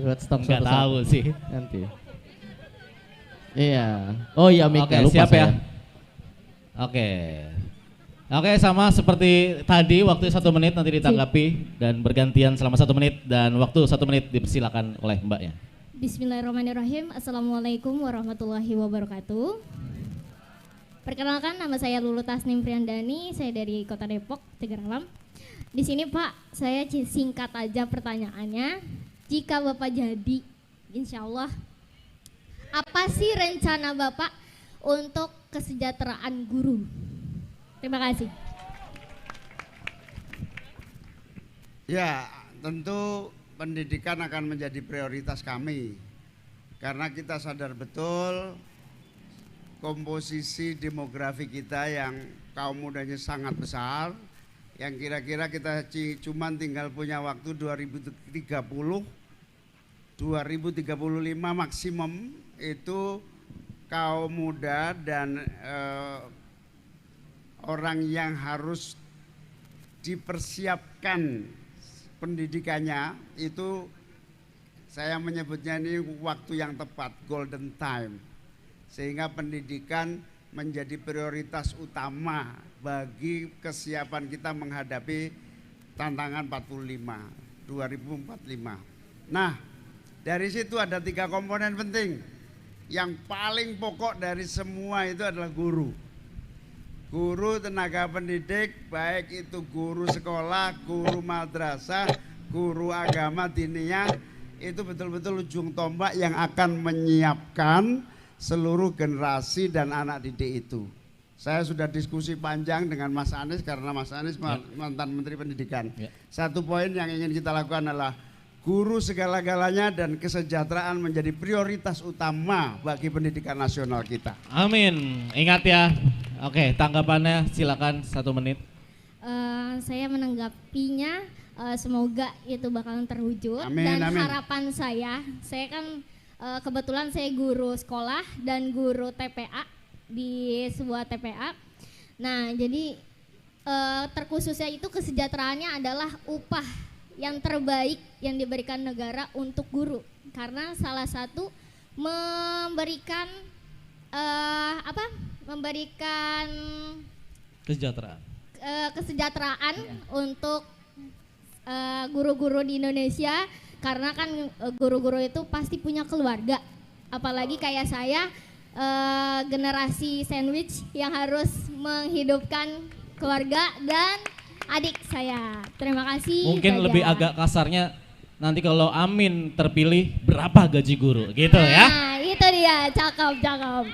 Buat stok Nggak suatu tahu saat sih. nanti. Iya. Oh iya mic Oke, lupa siap saya. ya. Oke. Oke, sama seperti tadi waktu 1 menit nanti ditanggapi dan bergantian selama 1 menit, dan waktu 1 menit dipersilakan oleh Mbaknya. Bismillahirrahmanirrahim. Assalamualaikum warahmatullahi wabarakatuh. Perkenalkan, nama saya Lulu Tasnim Priandani, saya dari Kota Depok, Tegar Alam. Di sini Pak, saya singkat aja pertanyaannya. Jika Bapak jadi, insya Allah, apa sih rencana Bapak untuk kesejahteraan guru? Terima kasih. Ya, tentu pendidikan akan menjadi prioritas kami. Karena kita sadar betul komposisi demografi kita yang kaum mudanya sangat besar, yang kira-kira kita cuman tinggal punya waktu 2030, 2035 maksimum itu kaum muda dan orang yang harus dipersiapkan pendidikannya itu, saya menyebutnya ini waktu yang tepat, golden time, sehingga pendidikan menjadi prioritas utama bagi kesiapan kita menghadapi tantangan 2045. Nah, dari situ ada 3 komponen penting. Yang paling pokok dari semua itu adalah guru. Guru, tenaga pendidik, baik itu guru sekolah, guru madrasah, guru agama diniyah, itu betul-betul ujung tombak yang akan menyiapkan seluruh generasi dan anak didik itu. Saya sudah diskusi panjang dengan Mas Anies karena Mas Anies mantan Menteri Pendidikan. Satu poin yang ingin kita lakukan adalah guru segala-galanya dan kesejahteraan menjadi prioritas utama bagi pendidikan nasional kita. Amin. Ingat ya. Oke, tanggapannya silakan 1 menit. Saya menanggapinya, semoga itu bakalan terwujud. Amin, dan amin. harapan saya kan kebetulan saya guru sekolah dan guru TPA di sebuah TPA. Nah, jadi terkhususnya itu kesejahteraannya adalah upah yang terbaik yang diberikan negara untuk guru, karena salah satu memberikan memberikan Kesejahteraan. kesejahteraan untuk guru-guru di Indonesia, karena kan guru-guru itu pasti punya keluarga, apalagi kayak saya generasi sandwich yang harus menghidupkan keluarga dan adik saya. Terima kasih. Mungkin itu lebih aja. agak kasarnya, nanti kalau Amin terpilih berapa gaji guru gitu ya. Nah, itu dia, cakep.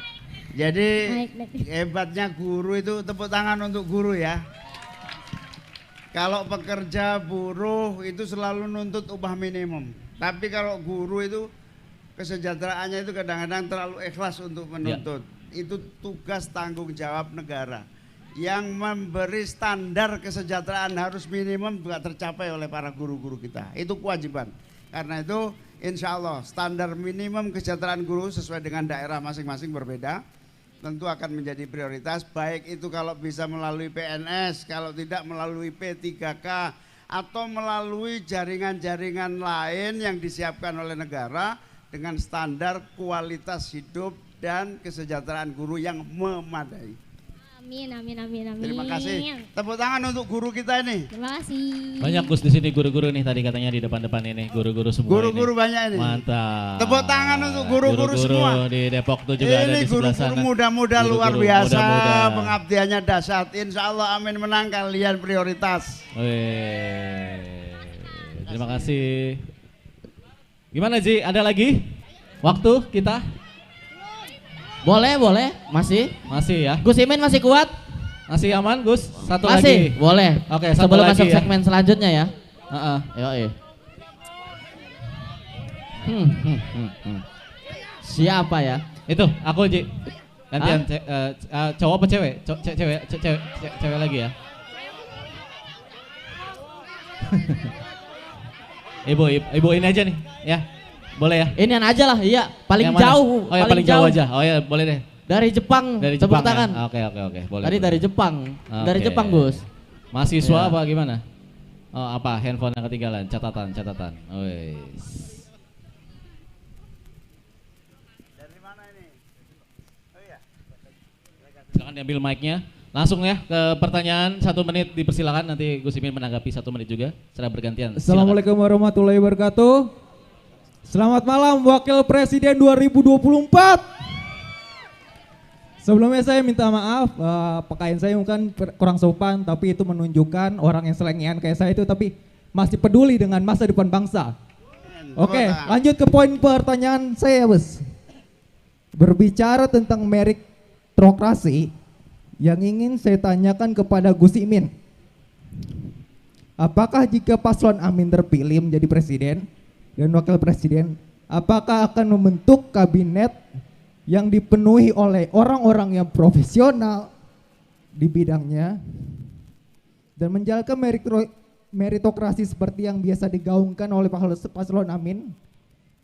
Jadi Naik. hebatnya guru itu, tepuk tangan untuk guru ya. Kalau pekerja buruh itu selalu nuntut upah minimum. Tapi kalau guru itu kesejahteraannya itu kadang-kadang terlalu ikhlas untuk menuntut. Itu tugas tanggung jawab negara. Yang memberi standar kesejahteraan harus minimum juga tercapai oleh para guru-guru kita. Itu kewajiban. Karena itu insya Allah standar minimum kesejahteraan guru sesuai dengan daerah masing-masing berbeda. Tentu akan menjadi prioritas, baik itu kalau bisa melalui PNS, kalau tidak melalui P3K, atau melalui jaringan-jaringan lain yang disiapkan oleh negara dengan standar kualitas hidup dan kesejahteraan guru yang memadai. Amin. Terima kasih. Tepuk tangan untuk guru kita ini. Terima kasih. Banyak Gus di sini guru-guru nih, tadi katanya di depan-depan ini guru-guru semua. Guru-guru ini. banyak ini. Mantap. Tepuk tangan untuk guru-guru semua. Di Depok tuh juga ada di sebelah sana. Guru-guru muda-muda luar Guru-guru biasa, muda-muda. pengabdiannya dahsyat. Insya Allah Amin menang, kalian prioritas. Terima kasih. Gimana Ji? Ada lagi? Waktu kita? Boleh, masih ya. Gus Imin masih kuat? Masih aman Gus? Satu masih? lagi. Boleh. Oke, satu sebelum lagi masuk ya. segmen selanjutnya ya. Yoi. Siapa ya? Itu, aku Ji. Gantian cowok apa cewek? Cewek lagi ya. Ibu ini aja nih, ya. Boleh ya? Inian aja lah, iya. Paling Yang mana? jauh. Oh ya, paling jauh aja. Oh ya, boleh deh. Dari Jepang. Dari tepuk Jepang tangan. ya? Oke, boleh. Tadi boleh. dari Jepang. Dari Oke. Jepang, Gus. Mahasiswa Iya. apa gimana? Oh, apa? Handphone yang ketinggalan, catatan. Wes. Dari mana ini? Oh iya. Silakan diambil mic-nya. Langsung ya ke pertanyaan 1 menit, dipersilakan, nanti Gus Imin menanggapi 1 menit juga secara bergantian. Silakan. Assalamualaikum warahmatullahi wabarakatuh. Selamat malam Wakil Presiden 2024. Sebelumnya saya minta maaf, pakaian saya mungkin kurang sopan, tapi itu menunjukkan orang yang selengean kayak saya itu tapi masih peduli dengan masa depan bangsa. Oke, lanjut ke poin pertanyaan saya, Bos. Berbicara tentang meritokrasi, yang ingin saya tanyakan kepada Gus Imin, apakah jika paslon Amin terpilih menjadi presiden dan wakil presiden, apakah akan membentuk kabinet yang dipenuhi oleh orang-orang yang profesional di bidangnya dan menjalankan meritokrasi seperti yang biasa digaungkan oleh paslon Amin,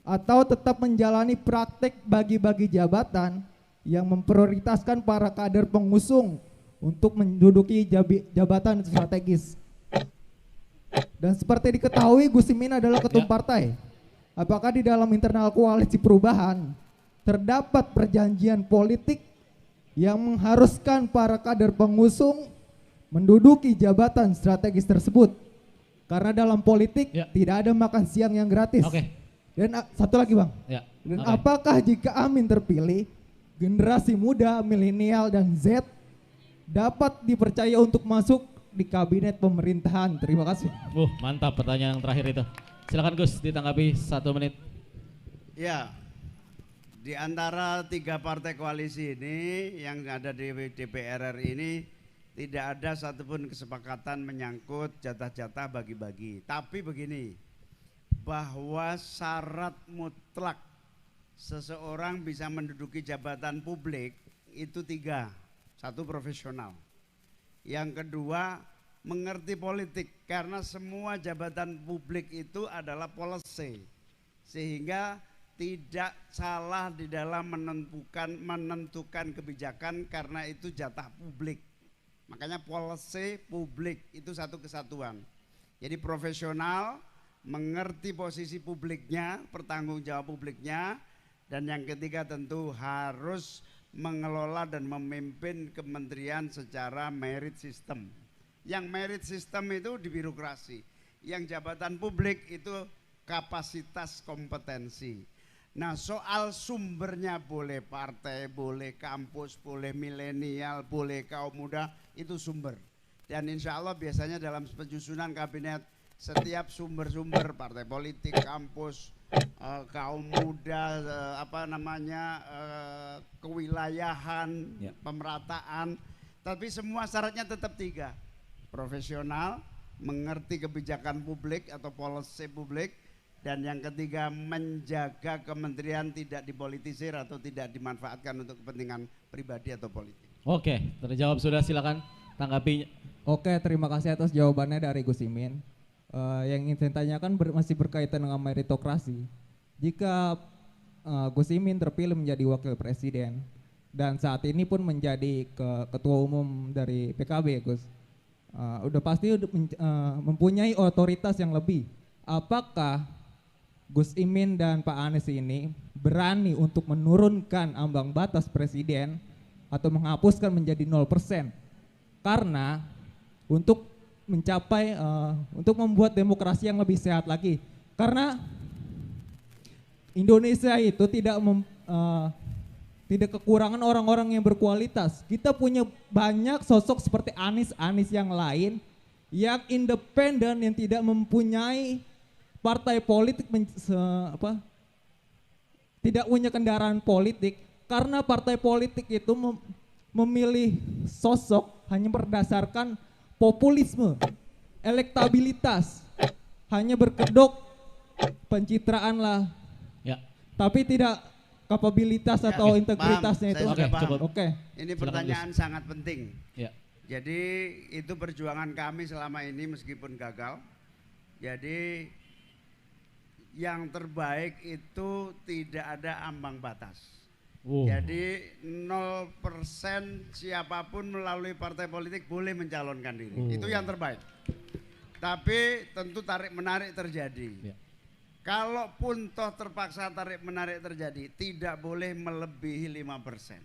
atau tetap menjalani praktek bagi-bagi jabatan yang memprioritaskan para kader pengusung untuk menduduki jabatan strategis. Dan seperti diketahui Gus Imin adalah ketum partai. Apakah di dalam internal koalisi perubahan terdapat perjanjian politik yang mengharuskan para kader pengusung menduduki jabatan strategis tersebut? Karena dalam politik tidak ada makan siang yang gratis. Dan satu lagi Bang. Dan apakah jika Amin terpilih, generasi muda, milenial dan Z dapat dipercaya untuk masuk di kabinet pemerintahan? Terima kasih. Mantap pertanyaan yang terakhir itu. Silakan Gus, ditanggapi 1 menit. Ya, di antara 3 partai koalisi ini yang ada di DPR RI ini tidak ada satupun kesepakatan menyangkut jatah-jatah bagi-bagi. Tapi begini, bahwa syarat mutlak seseorang bisa menduduki jabatan publik itu 3. 1, profesional. Yang kedua, mengerti politik, karena semua jabatan publik itu adalah policy, sehingga tidak salah di dalam menentukan kebijakan karena itu jatah publik. Makanya policy publik itu satu kesatuan. Jadi profesional, mengerti posisi publiknya, pertanggung jawab publiknya, dan yang ketiga tentu harus mengelola dan memimpin kementerian secara merit system. Yang merit system itu di birokrasi, yang jabatan publik itu kapasitas kompetensi. Nah, soal sumbernya boleh partai, boleh kampus, boleh milenial, boleh kaum muda, itu sumber. Dan insya Allah biasanya dalam penyusunan kabinet setiap sumber-sumber partai politik, kampus, kaum muda, kewilayahan, pemerataan, tapi semua syaratnya tetap 3. Profesional, mengerti kebijakan publik atau policy publik, dan yang ketiga menjaga kementerian tidak dipolitisir atau tidak dimanfaatkan untuk kepentingan pribadi atau politik. Oke, terjawab sudah, silakan tanggapi. Oke, terima kasih atas jawabannya dari Gus Imin. Yang ingin saya tanyakan masih berkaitan dengan meritokrasi. Jika Gus Imin terpilih menjadi wakil presiden dan saat ini pun menjadi ketua umum dari PKB, Gus, udah pasti mempunyai otoritas yang lebih. Apakah Gus Imin dan Pak Anies ini berani untuk menurunkan ambang batas presiden atau menghapuskan menjadi 0%? Karena untuk mencapai untuk membuat demokrasi yang lebih sehat lagi, karena Indonesia itu tidak kekurangan orang-orang yang berkualitas. Kita punya banyak sosok seperti Anies yang lain yang independen, yang tidak mempunyai partai politik, tidak punya kendaraan politik, karena partai politik itu memilih sosok hanya berdasarkan populisme, elektabilitas, hanya berkedok pencitraan lah, tapi tidak kapabilitas atau integritasnya itu. Oke. Ini pertanyaan sangat penting. Jadi itu perjuangan kami selama ini meskipun gagal. Jadi yang terbaik itu tidak ada ambang batas. Jadi 0% siapapun melalui partai politik boleh mencalonkan diri. Itu yang terbaik. Tapi tentu tarik menarik terjadi. Kalaupun toh terpaksa tarik menarik terjadi, tidak boleh melebihi 5%.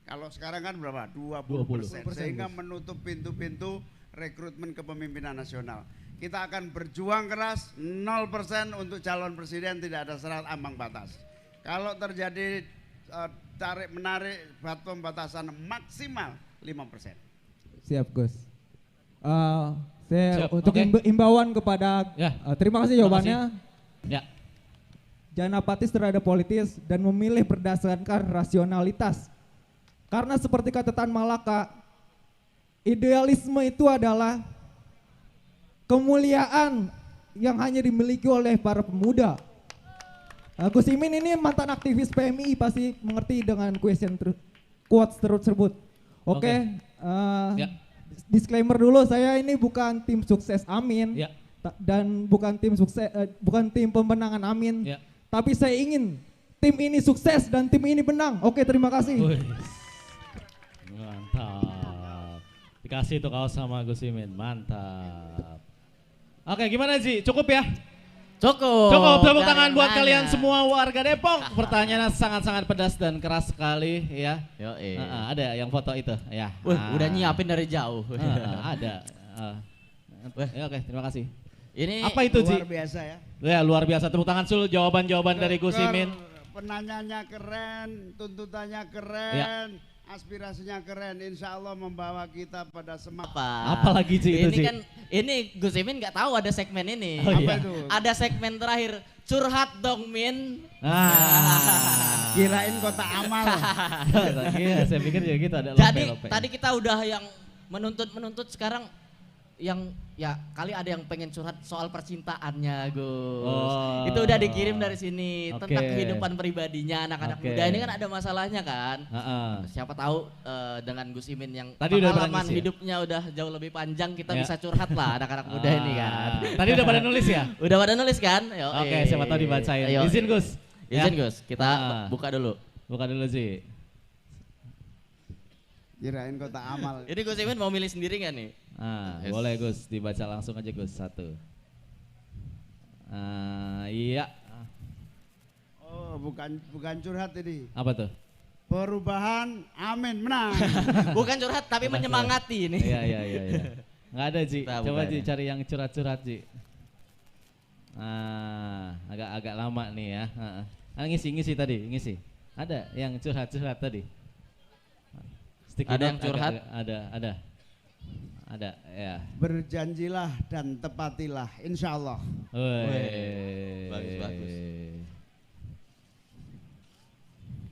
Kalau sekarang kan berapa? 20%. Sehingga menutup pintu-pintu rekrutmen kepemimpinan nasional. Kita akan berjuang keras 0% untuk calon presiden, tidak ada syarat ambang batas. Kalau terjadi tarik menarik pembatasan maksimal 5%. Siap, Gus. Untuk imbauan kepada terima kasih jawabannya. Jangan apatis terhadap politis dan memilih berdasarkan rasionalitas. Karena seperti kata Tan Malaka, idealisme itu adalah kemuliaan yang hanya dimiliki oleh para pemuda. Gus Imin ini mantan aktivis PMI, pasti mengerti dengan quotes tersebut. Oke. Disclaimer dulu, saya ini bukan tim sukses Amin dan bukan tim pemenangan Amin. Tapi saya ingin tim ini sukses dan tim ini menang. Oke, terima kasih. Mantap. Dikasih tuh kaos sama Gus Imin, mantap. Oke, gimana Ji? Cukup ya? Cukup, tepuk tangan buat kalian semua warga Depok. Pertanyaannya sangat-sangat pedas dan keras sekali ya. Ada yang foto itu ya. Udah nyiapin dari jauh. Ada. Oke, terima kasih. Ini apa itu Ji? Luar biasa ya. Ya, luar biasa. Tepuk tangan sul, jawaban-jawaban dari Gus Imin. Penanyanya keren, tuntutannya keren. Aspirasinya keren, insya Allah membawa kita pada semangat. Apalagi Ci itu ini kan, ini Gus Imin nggak tahu ada segmen ini. Apa itu? Ada segmen terakhir, curhat dong Min. Kirain kota amal. Iya, saya pikir juga gitu ada. Jadi tadi kita udah yang menuntut sekarang yang ya kali ada yang pengen curhat soal percintaannya Gus. Itu udah dikirim dari sini tentang kehidupan pribadinya anak-anak muda. Ini kan ada masalahnya kan. Siapa tahu dengan Gus Imin yang pengalaman hidupnya udah jauh lebih panjang, kita bisa curhat lah anak-anak muda ini kan. Tadi udah pada nulis ya? Udah pada nulis kan? Oke, siapa tahu dibacain. Izin Gus. Izin Gus, kita buka dulu. Buka dulu sih. Kirain kota amal. Ini Gus Imin mau milih sendiri nggak nih? Boleh Gus, dibaca langsung aja Gus, satu. Iya. Oh, bukan curhat ini. Apa tuh? perubahan, amin, menang. Bukan curhat tapi menyemangati ini. Iya. Nggak ada Ji, Nah, coba bukan Ji ya. cari yang curhat-curhat Ji. Agak lama nih ya. Ngisi tadi, ngisi. Ada yang curhat-curhat tadi. Sticky Ada note yang curhat? Ada, ya. Berjanjilah dan tepatilah, insya Allah. Bagus.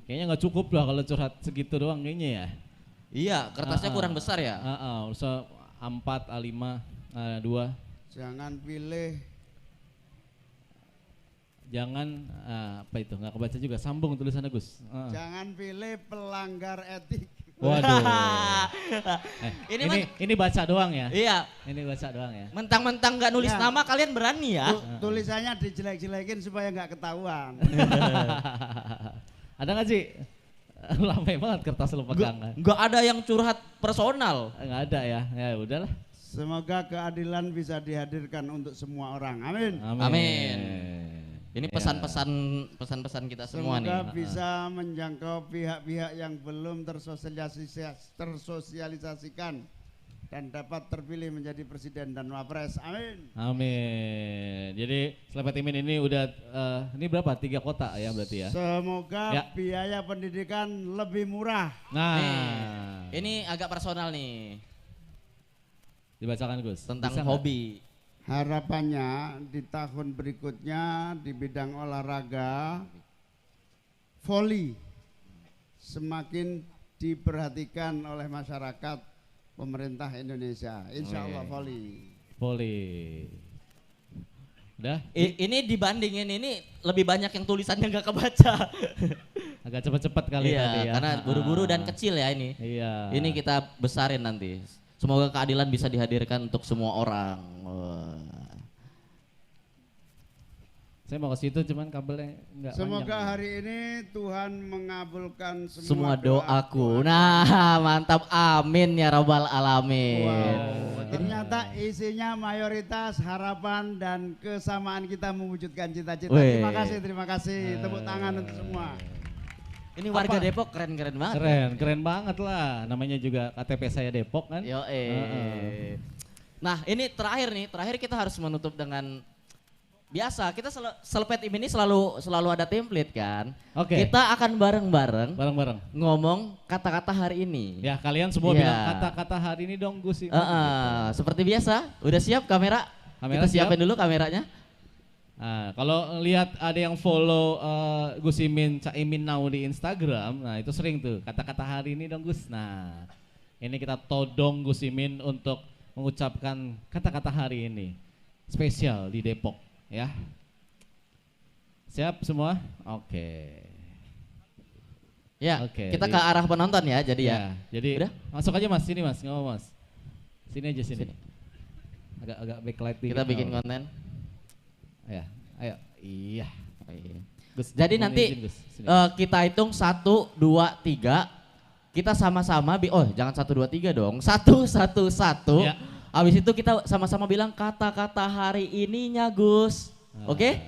Kayaknya nggak cukup lah kalau curhat segitu doang kayaknya ya. Iya, kertasnya kurang besar ya. Usah A4, A5, A2. Jangan pilih. Jangan apa itu? Nggak kebaca juga. Sambung tulisannya Gus. Jangan pilih pelanggar etik. Waduh. Ini ini baca doang ya? Iya. Ini baca doang ya. Mentang-mentang nggak nulis Ya. nama kalian berani ya? Tulisannya dijelek-jelekin supaya nggak ketahuan. Ada nggak sih? Lama banget kertas lu pegang. Nggak ada yang curhat personal. Nggak ada ya. Ya udahlah. Semoga keadilan bisa dihadirkan untuk semua orang. Amin. Amin. Ini pesan-pesan kita semua nih. Semoga bisa menjangkau pihak-pihak yang belum tersosialisasikan dan dapat terpilih menjadi presiden dan wapres. Amin. Amin. Jadi Selepet Imin ini udah ini berapa? 3 kota ya berarti ya. Semoga Ya. biaya pendidikan lebih murah. Nah, Ini agak personal nih. Dibacakan Gus. Tentang Bisa nggak? hobi. Harapannya di tahun berikutnya di bidang olahraga voli semakin diperhatikan oleh masyarakat pemerintah Indonesia. Insya Allah voli. Udah? Ini dibandingin ini lebih banyak yang tulisannya nggak kebaca. Agak cepat-cepat kali tadi ya. Karena buru-buru dan kecil ya ini. Iya. Ini kita besarin nanti. Semoga keadilan bisa dihadirkan untuk semua orang. Saya mau ke situ cuman kabelnya enggak Semoga hari ini Tuhan mengabulkan Semua doaku. Nah, mantap. Amin ya rabbal alamin. Ternyata isinya mayoritas harapan dan kesamaan kita mewujudkan cita-cita. Weh. Terima kasih. Tepuk tangan untuk semua. Ini warga Depok keren-keren banget. Keren banget lah. Namanya juga KTP saya Depok kan. Nah, ini terakhir kita harus menutup dengan biasa. Kita Selepet Imin ini selalu ada template kan. Oke. Kita akan bareng-bareng ngomong kata-kata hari ini. Ya, kalian semua Iya. bilang kata-kata hari ini dong Gus. Seperti biasa, udah siap kamera? Kamera Kita siapin dulu kameranya. Nah, kalau lihat ada yang follow Gus Imin, Caimin Now di Instagram, nah itu sering tuh kata-kata hari ini dong Gus. Nah, ini kita todong Gus Imin untuk mengucapkan kata-kata hari ini spesial di Depok, ya. Siap semua? Oke. Ya, Oke, kita ke arah penonton ya, jadi ya. Jadi Udah? masuk aja Mas, sini Mas, ngomong Mas. Sini aja sini. Agak backlight dikit. Kita bikin Oh. konten. Ya, ayo. Iya. Gus, Jadi mohon nanti izin, Gus. Sini. kita hitung 1, 2, 3. Kita sama-sama, jangan 1, 2, 3 dong. 1, 1, 1. Ya. Habis itu kita sama-sama bilang kata-kata hari ininya Gus. Oke?